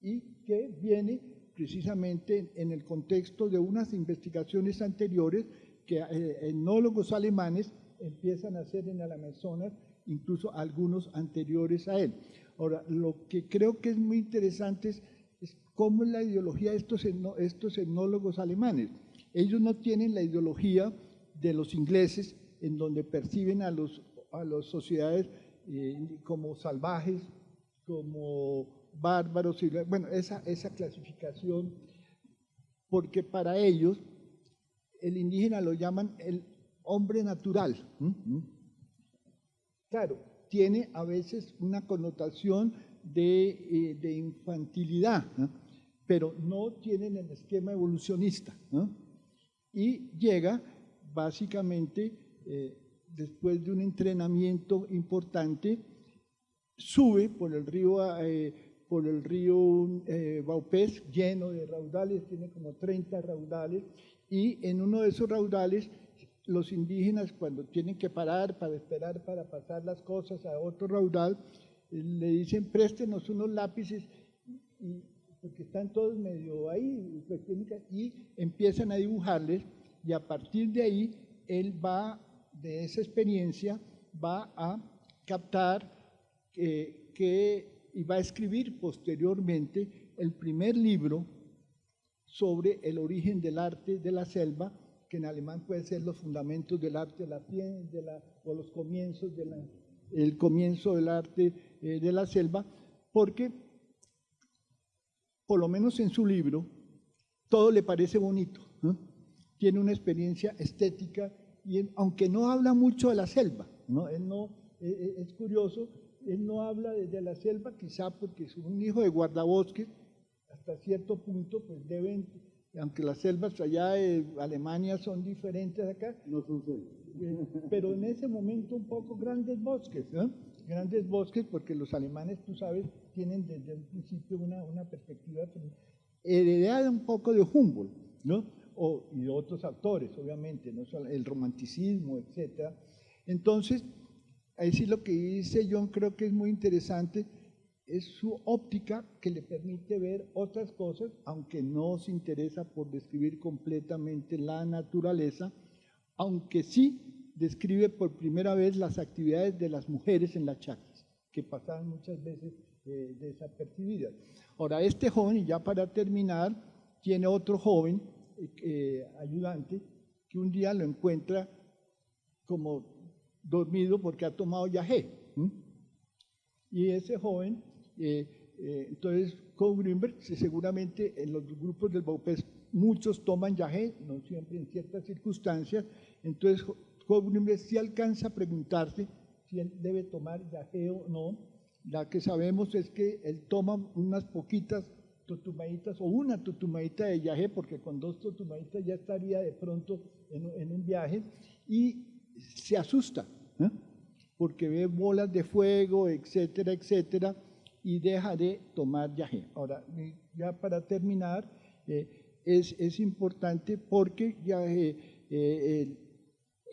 y que viene precisamente en el contexto de unas investigaciones anteriores que etnólogos alemanes empiezan a hacer en el Amazonas, incluso algunos anteriores a él. Ahora, lo que creo que es muy interesante es cómo es la ideología de estos etnólogos alemanes. Ellos no tienen la ideología de los ingleses, en donde perciben a las sociedades como salvajes, como bárbaros, bueno, esa clasificación, porque para ellos el indígena lo llaman el hombre natural. Claro, tiene a veces una connotación de infantilidad, ¿no? Pero no tienen el esquema evolucionista, ¿no? Y llega básicamente, después de un entrenamiento importante, sube por el río Vaupés, lleno de raudales, tiene como 30 raudales, y en uno de esos raudales los indígenas, cuando tienen que parar para esperar para pasar las cosas a otro raudal, le dicen préstenos unos lápices, porque están todos medio ahí, y empiezan a dibujarles, y a partir de ahí él va, de esa experiencia, va a captar y va a escribir posteriormente el primer libro sobre el origen del arte de la selva, que en alemán puede ser los fundamentos del arte de la piel, o los comienzos el comienzo del arte de la selva, porque por lo menos en su libro todo le parece bonito, ¿no? Tiene una experiencia estética, y aunque no habla mucho de la selva, ¿no? Es curioso, él no habla de la selva, quizá porque es un hijo de guardabosques, hasta cierto punto pues aunque las selvas allá de Alemania son diferentes acá, no son selvas, pero en ese momento un poco grandes bosques, ¿no? grandes bosques, porque los alemanes, tú sabes, tienen desde un principio una perspectiva heredada un poco de Humboldt, ¿no? Y de otros autores, obviamente, ¿no? El romanticismo, etc. Entonces, ahí sí lo que dice John creo que es muy interesante, es su óptica que le permite ver otras cosas, aunque no se interesa por describir completamente la naturaleza, aunque sí describe por primera vez las actividades de las mujeres en las chacras, que pasaban muchas veces desapercibidas. Ahora, este joven, y ya para terminar, tiene otro joven ayudante que un día lo encuentra como dormido porque ha tomado yagé. Y ese joven, entonces Kohl Grünberg, seguramente en los grupos del Baupés muchos toman yagé, no siempre en ciertas circunstancias, entonces Kohl Grünberg sí alcanza a preguntarse si él debe tomar yagé o no. La que sabemos es que él toma unas poquitas totumaditas o una totumadita de yagé, porque con 2 totumaditas ya estaría de pronto en un viaje, y se asusta, porque ve bolas de fuego, etcétera, etcétera, y deja de tomar yagé. Ahora, ya para terminar, es importante porque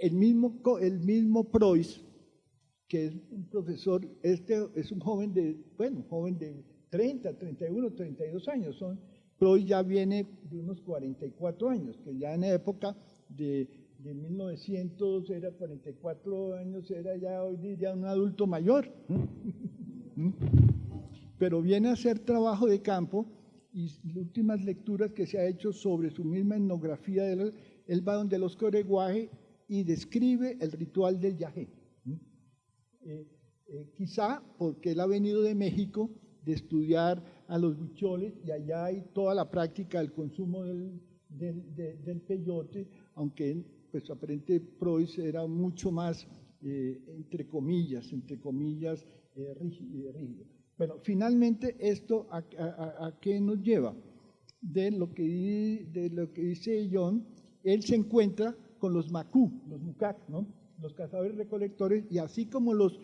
el mismo Preuss, que es un profesor, es un joven de 30, 31, 32 años, Preuss ya viene de unos 44 años, que ya en época de 1900 era 44 años, era ya hoy día un adulto mayor, pero viene a hacer trabajo de campo y las últimas lecturas que se ha hecho sobre su misma etnografía, él va donde los coreguaje y describe el ritual del yagé. Quizá porque él ha venido de México de estudiar a los huicholes y allá hay toda la práctica del consumo del peyote, aunque pues aparentemente Preuss era mucho más, entre comillas, rígido. Bueno, finalmente esto a qué nos lleva. De lo que dice John, él se encuentra con los Mukak, ¿no? Los cazadores recolectores, y así como los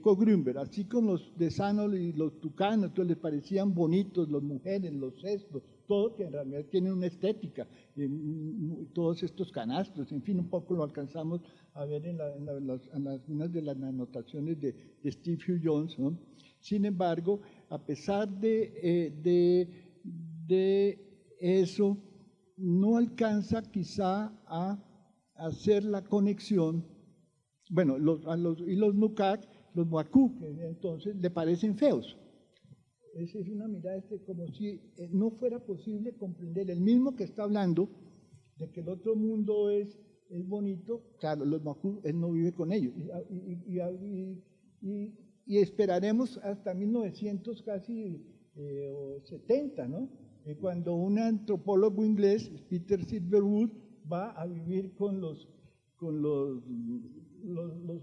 Kohl Grünberg, así como los de Sanol y los tucanos, entonces les parecían bonitos, las mujeres, los cestos, todo que en realidad tienen una estética, todos estos canastos, en fin, un poco lo alcanzamos a ver en algunas de las anotaciones de Steve Hugh Jones, ¿no? Sin embargo, a pesar de eso, no alcanza quizá a hacer la conexión. Bueno, los Nukak, los Muacu, que entonces le parecen feos. Esa es una mirada como si no fuera posible comprender. El mismo que está hablando de que el otro mundo es bonito, claro, los Muacu, él no vive con ellos. Y esperaremos hasta 1900 casi 70, ¿no? Cuando un antropólogo inglés, Peter Silverwood, va a vivir con los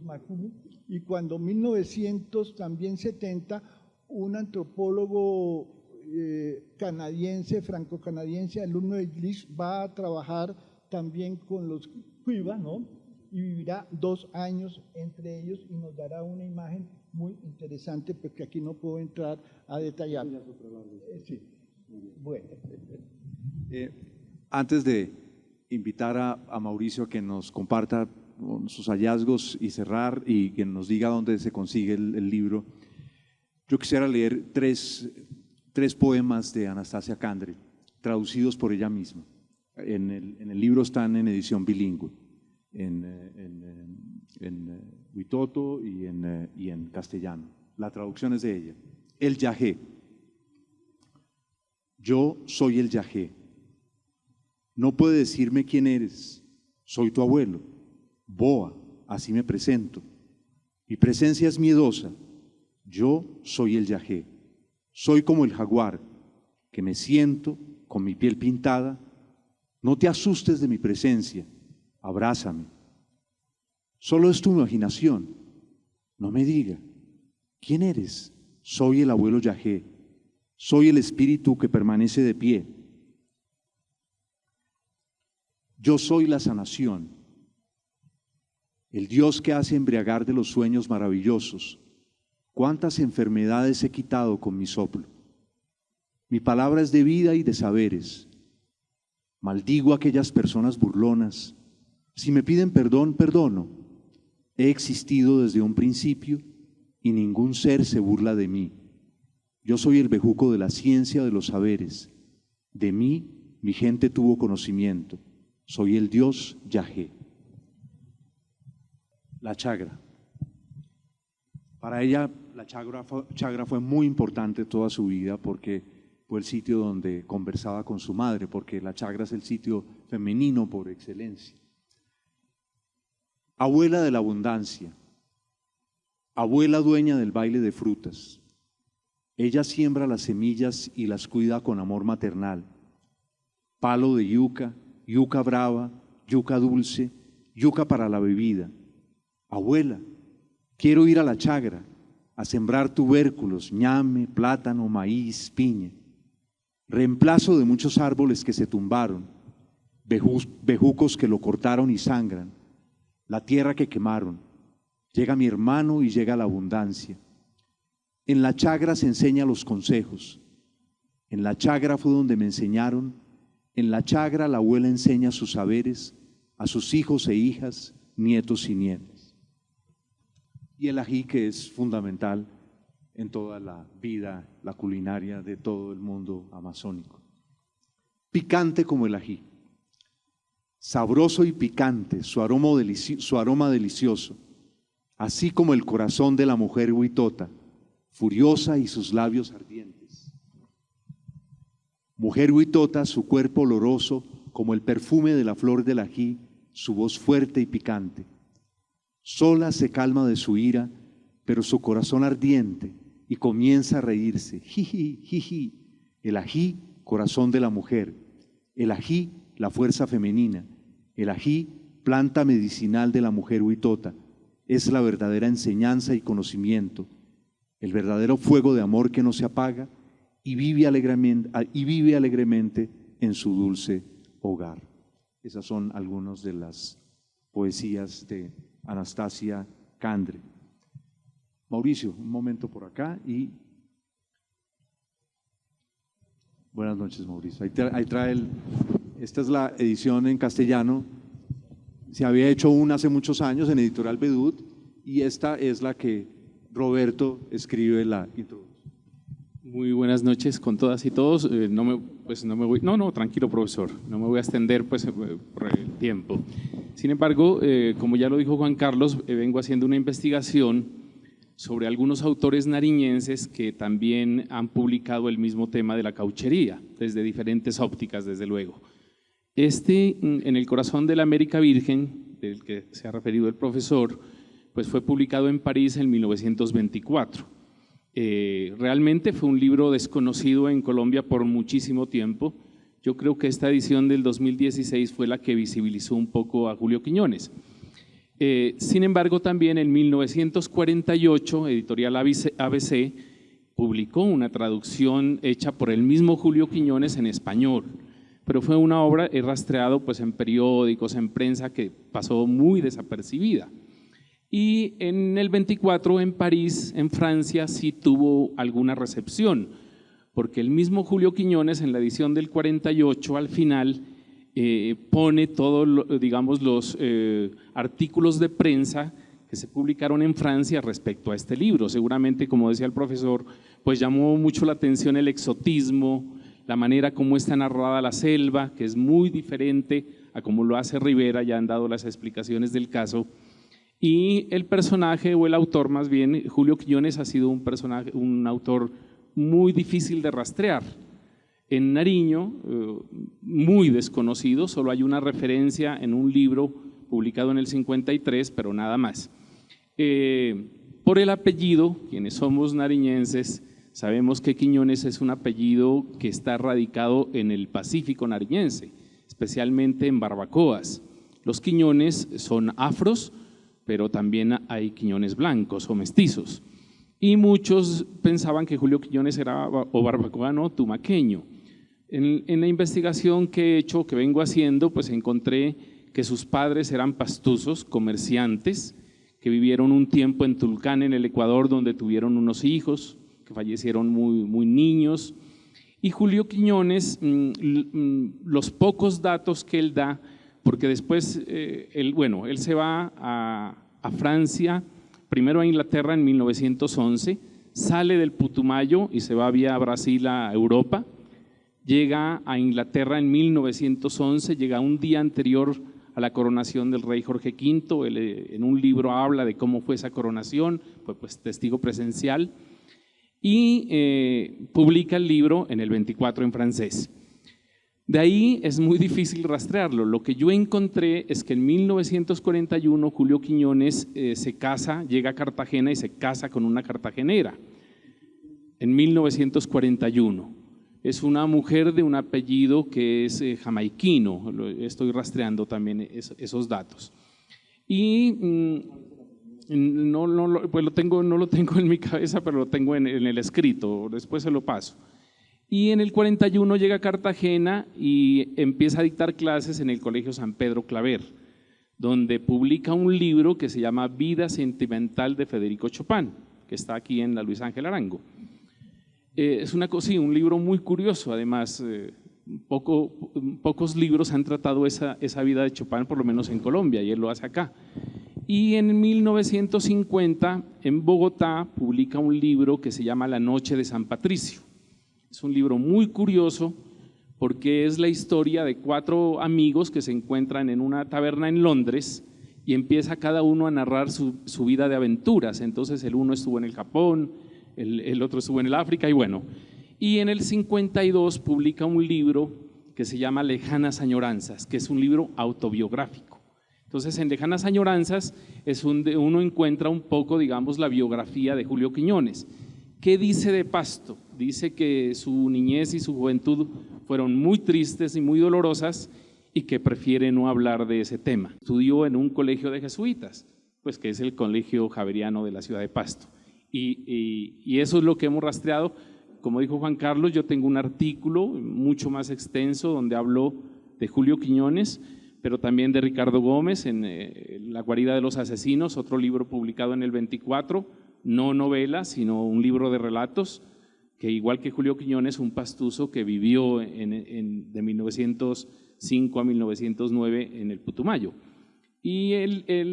Macu, y cuando 1900 también 70 un antropólogo canadiense, franco-canadiense, alumno de Glish, va a trabajar también con los Cuiva, ¿no? Y vivirá 2 años entre ellos y nos dará una imagen muy interesante, porque aquí no puedo entrar a detallar. Sí. Bueno. Antes de invitar a Mauricio a que nos comparta sus hallazgos y cerrar y que nos diga dónde se consigue el libro, yo quisiera leer tres poemas de Anastasia Kandre, traducidos por ella misma. En el libro están en edición bilingüe, en huitoto y en castellano. La traducción es de ella. El yagé. Yo soy el yagé. No puede decirme quién eres. Soy tu abuelo. Boa, así me presento. Mi presencia es miedosa. Yo soy el yagé. Soy como el jaguar, que me siento con mi piel pintada. No te asustes de mi presencia. Abrázame. Solo es tu imaginación. No me diga. ¿Quién eres? Soy el abuelo yagé. Soy el espíritu que permanece de pie. Yo soy la sanación, el Dios que hace embriagar de los sueños maravillosos, cuántas enfermedades he quitado con mi soplo. Mi palabra es de vida y de saberes. Maldigo a aquellas personas burlonas. Si me piden perdón, perdono. He existido desde un principio y ningún ser se burla de mí. Yo soy el bejuco de la ciencia de los saberes. De mí mi gente tuvo conocimiento. Soy el Dios Yahé. La chagra. Para ella la chagra fue muy importante toda su vida porque fue el sitio donde conversaba con su madre, porque la chagra es el sitio femenino por excelencia. Abuela de la abundancia, abuela dueña del baile de frutas. Ella siembra las semillas y las cuida con amor maternal. Palo de yuca, yuca brava, yuca dulce, yuca para la bebida. Abuela, quiero ir a la chagra a sembrar tubérculos, ñame, plátano, maíz, piña. Reemplazo de muchos árboles que se tumbaron, bejucos que lo cortaron y sangran, la tierra que quemaron. Llega mi hermano y llega la abundancia. En la chagra se enseña los consejos. En la chagra fue donde me enseñaron. En la chagra la abuela enseña sus saberes a sus hijos e hijas, nietos y nietas. Y el ají, que es fundamental en toda la vida, la culinaria de todo el mundo amazónico. Picante como el ají. Sabroso y picante, su aroma delicioso, así como el corazón de la mujer huitota, furiosa y sus labios ardientes. Mujer huitota, su cuerpo oloroso como el perfume de la flor del ají, su voz fuerte y picante. Sola se calma de su ira, pero su corazón ardiente, y comienza a reírse. Jiji, jiji. El ají, corazón de la mujer. El ají, la fuerza femenina. El ají, planta medicinal de la mujer huitota. Es la verdadera enseñanza y conocimiento. El verdadero fuego de amor que no se apaga y vive alegremente en su dulce hogar. Esas son algunas de las poesías de Anastasia Kandre. Mauricio, un momento por acá y buenas noches, Mauricio. Ahí trae esta es la edición en castellano. Se había hecho una hace muchos años en Editorial Vedud y esta es la que Roberto escribe la introducción. Muy buenas noches con todas y todos. Tranquilo, profesor, no me voy a extender pues por el tiempo. Sin embargo, como ya lo dijo Juan Carlos, vengo haciendo una investigación sobre algunos autores nariñenses que también han publicado el mismo tema de la cauchería, desde diferentes ópticas, desde luego. En el corazón de la América Virgen, del que se ha referido el profesor, pues fue publicado en París en 1924. Realmente fue un libro desconocido en Colombia por muchísimo tiempo. Yo creo que esta edición del 2016 fue la que visibilizó un poco a Julio Quiñones. Sin embargo, también en 1948, Editorial ABC publicó una traducción hecha por el mismo Julio Quiñones en español, pero fue una obra rastreado pues, en periódicos, en prensa, que pasó muy desapercibida. Y en el 24, en París, en Francia, sí tuvo alguna recepción, porque el mismo Julio Quiñones en la edición del 48 al final pone todos, digamos, los artículos de prensa que se publicaron en Francia respecto a este libro. Seguramente, como decía el profesor, pues llamó mucho la atención el exotismo, la manera como está narrada la selva, que es muy diferente a como lo hace Rivera, ya han dado las explicaciones del caso. Y el personaje, o el autor más bien, Julio Quiñones, ha sido un autor muy difícil de rastrear. En Nariño, muy desconocido, solo hay una referencia en un libro publicado en el 53, pero nada más. Por el apellido, quienes somos nariñenses, sabemos que Quiñones es un apellido que está radicado en el Pacífico nariñense, especialmente en Barbacoas. Los Quiñones son afros, pero también hay Quiñones blancos o mestizos. Y muchos pensaban que Julio Quiñones era o barbacoano o tumaqueño. En la investigación que he hecho, que vengo haciendo, pues encontré que sus padres eran pastusos, comerciantes, que vivieron un tiempo en Tulcán, en el Ecuador, donde tuvieron unos hijos que fallecieron muy niños. Y Julio Quiñones, los pocos datos que él da, porque después él se va a Francia, primero a Inglaterra en 1911, sale del Putumayo y se va vía Brasil a Europa, llega a Inglaterra en 1911, llega un día anterior a la coronación del rey Jorge V, él, en un libro habla de cómo fue esa coronación, fue pues testigo presencial, y publica el libro en el 24 en francés. De ahí es muy difícil rastrearlo. Lo que yo encontré es que en 1941 Julio Quiñones se casa, llega a Cartagena y se casa con una cartagenera. En 1941. Es una mujer de un apellido que es jamaiquino, estoy rastreando también esos datos. Y no lo tengo en mi cabeza, pero lo tengo en el escrito, después se lo paso. Y en el 41 llega a Cartagena y empieza a dictar clases en el Colegio San Pedro Claver, donde publica un libro que se llama Vida Sentimental de Federico Chopin, que está aquí en la Luis Ángel Arango. Es un libro muy curioso, además, pocos libros han tratado esa vida de Chopin, por lo menos en Colombia, y él lo hace acá. Y en 1950, en Bogotá, publica un libro que se llama La Noche de San Patricio. Es un libro muy curioso porque es la historia de 4 amigos que se encuentran en una taberna en Londres y empieza cada uno a narrar su vida de aventuras. Entonces el uno estuvo en el Japón, el otro estuvo en el África y en el 52 publica un libro que se llama Lejanas Añoranzas, que es un libro autobiográfico. Entonces en Lejanas Añoranzas es donde uno encuentra un poco, digamos, la biografía de Julio Quiñones. ¿Qué dice de Pasto? Dice que su niñez y su juventud fueron muy tristes y muy dolorosas y que prefiere no hablar de ese tema. Estudió en un colegio de jesuitas, pues que es el Colegio Javeriano de la ciudad de Pasto. Y eso es lo que hemos rastreado. Como dijo Juan Carlos, yo tengo un artículo mucho más extenso donde hablo de Julio Quiñones, pero también de Ricardo Gómez en La guarida de los asesinos, otro libro publicado en el 24, no novela, sino un libro de relatos, que igual que Julio Quiñones, un pastuso que vivió de 1905 a 1909 en el Putumayo. Y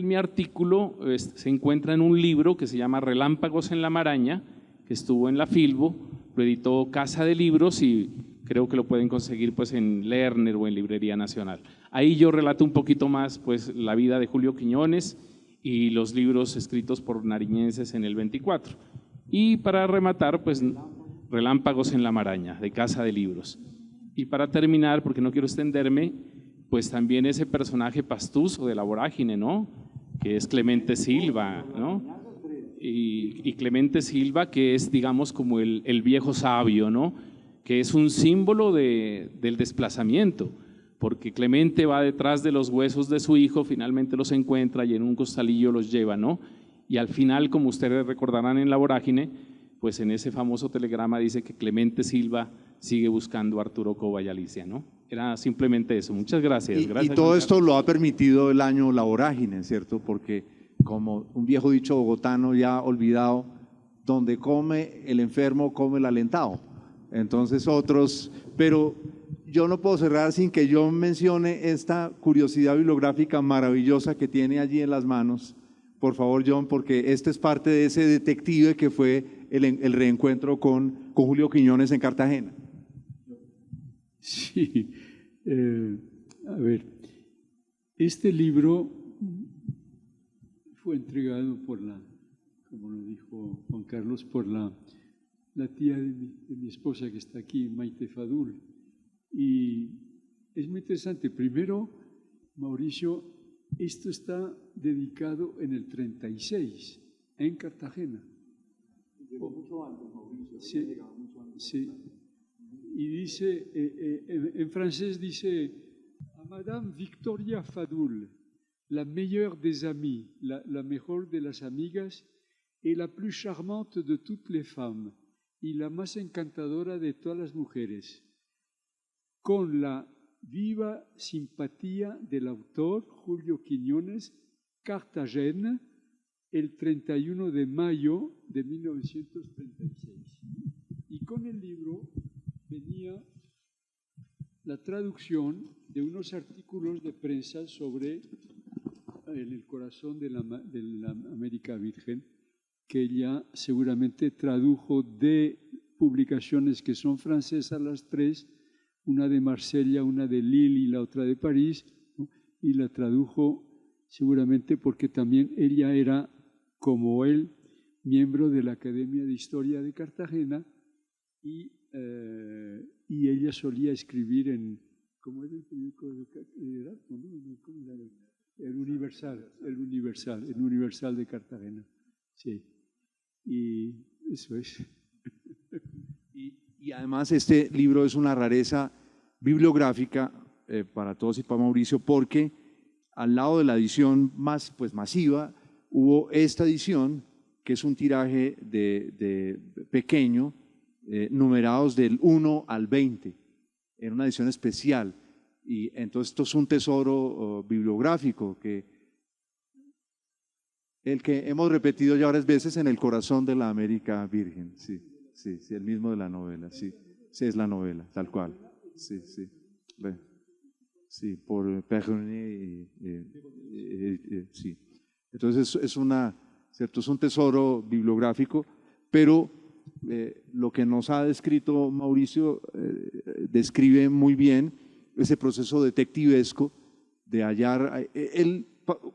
mi artículo se encuentra en un libro que se llama Relámpagos en la Maraña, que estuvo en la Filbo, lo editó Casa de Libros y creo que lo pueden conseguir pues en Lerner o en Librería Nacional. Ahí yo relato un poquito más pues la vida de Julio Quiñones y los libros escritos por nariñenses en el 24. Y para rematar, pues Relámpagos en la Maraña, de Casa de Libros. Y para terminar, porque no quiero extenderme, pues también ese personaje pastuso de la vorágine, ¿no? Que es Clemente Silva, ¿no? Y Clemente Silva, que es, digamos, como el viejo sabio, ¿no? Que es un símbolo del desplazamiento, porque Clemente va detrás de los huesos de su hijo, finalmente los encuentra y en un costalillo los lleva, ¿no? Y al final, como ustedes recordarán en la vorágine, pues en ese famoso telegrama dice que Clemente Silva sigue buscando a Arturo Cova y Alicia, ¿no? Era simplemente eso. Muchas gracias. Y todo esto lo ha permitido el año La Vorágine, ¿cierto? Porque como un viejo dicho bogotano ya olvidado, donde come el enfermo, come el alentado. Entonces otros, pero yo no puedo cerrar sin que yo mencione esta curiosidad bibliográfica maravillosa que tiene allí en las manos. Por favor, John, porque esto es parte de ese detective que fue el reencuentro con Julio Quiñones en Cartagena. Sí, a ver, este libro fue entregado por como lo dijo Juan Carlos, por la tía de mi esposa que está aquí, Maite Fadul. Y es muy interesante. Primero, Mauricio, esto está dedicado en el 36, en Cartagena. Llegó mucho antes, Mauricio. Sí, sí. Y dice, en francés dice, a Madame Victoria Fadul, la meilleure des amies, la mejor de las amigas, et la plus charmante de toutes les femmes, y la más encantadora de todas las mujeres, con la viva simpatía del autor Julio Quiñones, Cartagena, el 31 de mayo de 1936. Y con el libro venía la traducción de unos artículos de prensa sobre en el corazón de la América Virgen, que ella seguramente tradujo de publicaciones que son francesas las tres, una de Marsella, una de Lille y la otra de París, ¿no? Y la tradujo seguramente porque también ella era, como él, miembro de la Academia de Historia de Cartagena y ella solía escribir en, ¿cómo era el periódico de El Universal de Cartagena. Sí, y eso es. Y además este libro es una rareza bibliográfica para todos y para Mauricio, porque al lado de la edición más pues, masiva hubo esta edición, que es un tiraje de pequeño, numerados del 1 al 20, en una edición especial. Y entonces esto es un tesoro bibliográfico el que hemos repetido ya varias veces en el corazón de la América Virgen. Sí, sí, sí, el mismo de la novela, sí, sí es la novela, tal cual. Sí, sí, sí, por Perronnet, sí. Entonces ¿cierto? Es un tesoro bibliográfico, pero lo que nos ha descrito Mauricio describe muy bien ese proceso detectivesco de hallar. Él,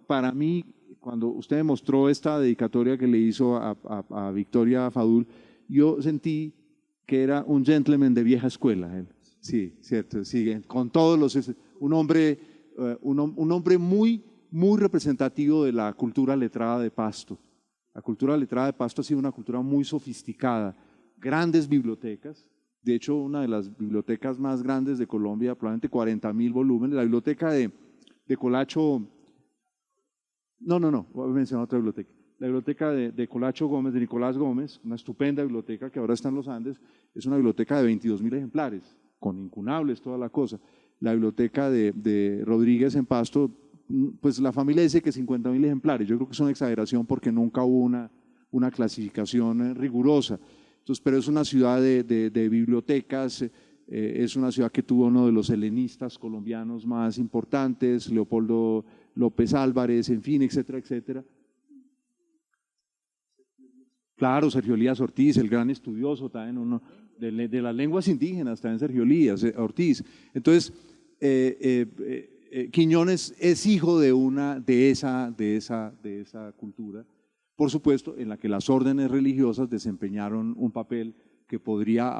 para mí, cuando usted me mostró esta dedicatoria que le hizo a Victoria Fadul, yo sentí que era un gentleman de vieja escuela. Él. Sí, cierto, sí, con todos los… Un hombre muy, muy representativo de la cultura letrada de Pasto. La cultura letrada de Pasto ha sido una cultura muy sofisticada, grandes bibliotecas. De hecho, una de las bibliotecas más grandes de Colombia, probablemente 40.000 volúmenes, la biblioteca de Colacho, voy a mencionar otra biblioteca. La biblioteca de Colacho Gómez, de Nicolás Gómez, una estupenda biblioteca que ahora está en los Andes, es una biblioteca de 22.000 ejemplares, con incunables, toda la cosa. La biblioteca de Rodríguez en Pasto, pues la familia dice que 50.000 ejemplares. Yo creo que es una exageración porque nunca hubo una clasificación rigurosa. Entonces, pero es una ciudad de bibliotecas, es una ciudad que tuvo uno de los helenistas colombianos más importantes, Leopoldo López Álvarez, en fin, etcétera, etcétera. Claro, Sergio Elías Ortiz, el gran estudioso también, uno de las lenguas indígenas, también Sergio Elías Ortiz. Entonces, Quiñones es hijo de esa cultura, por supuesto, en la que las órdenes religiosas desempeñaron un papel que podría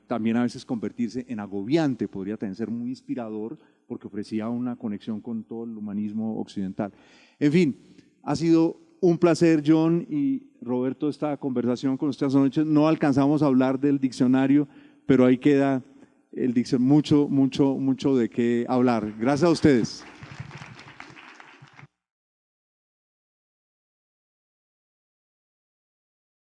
también a veces convertirse en agobiante, podría también ser muy inspirador porque ofrecía una conexión con todo el humanismo occidental. En fin, ha sido un placer, John y Roberto, esta conversación con ustedes esta noche. No alcanzamos a hablar del diccionario, pero ahí queda el diccionario, mucho de qué hablar. Gracias a ustedes.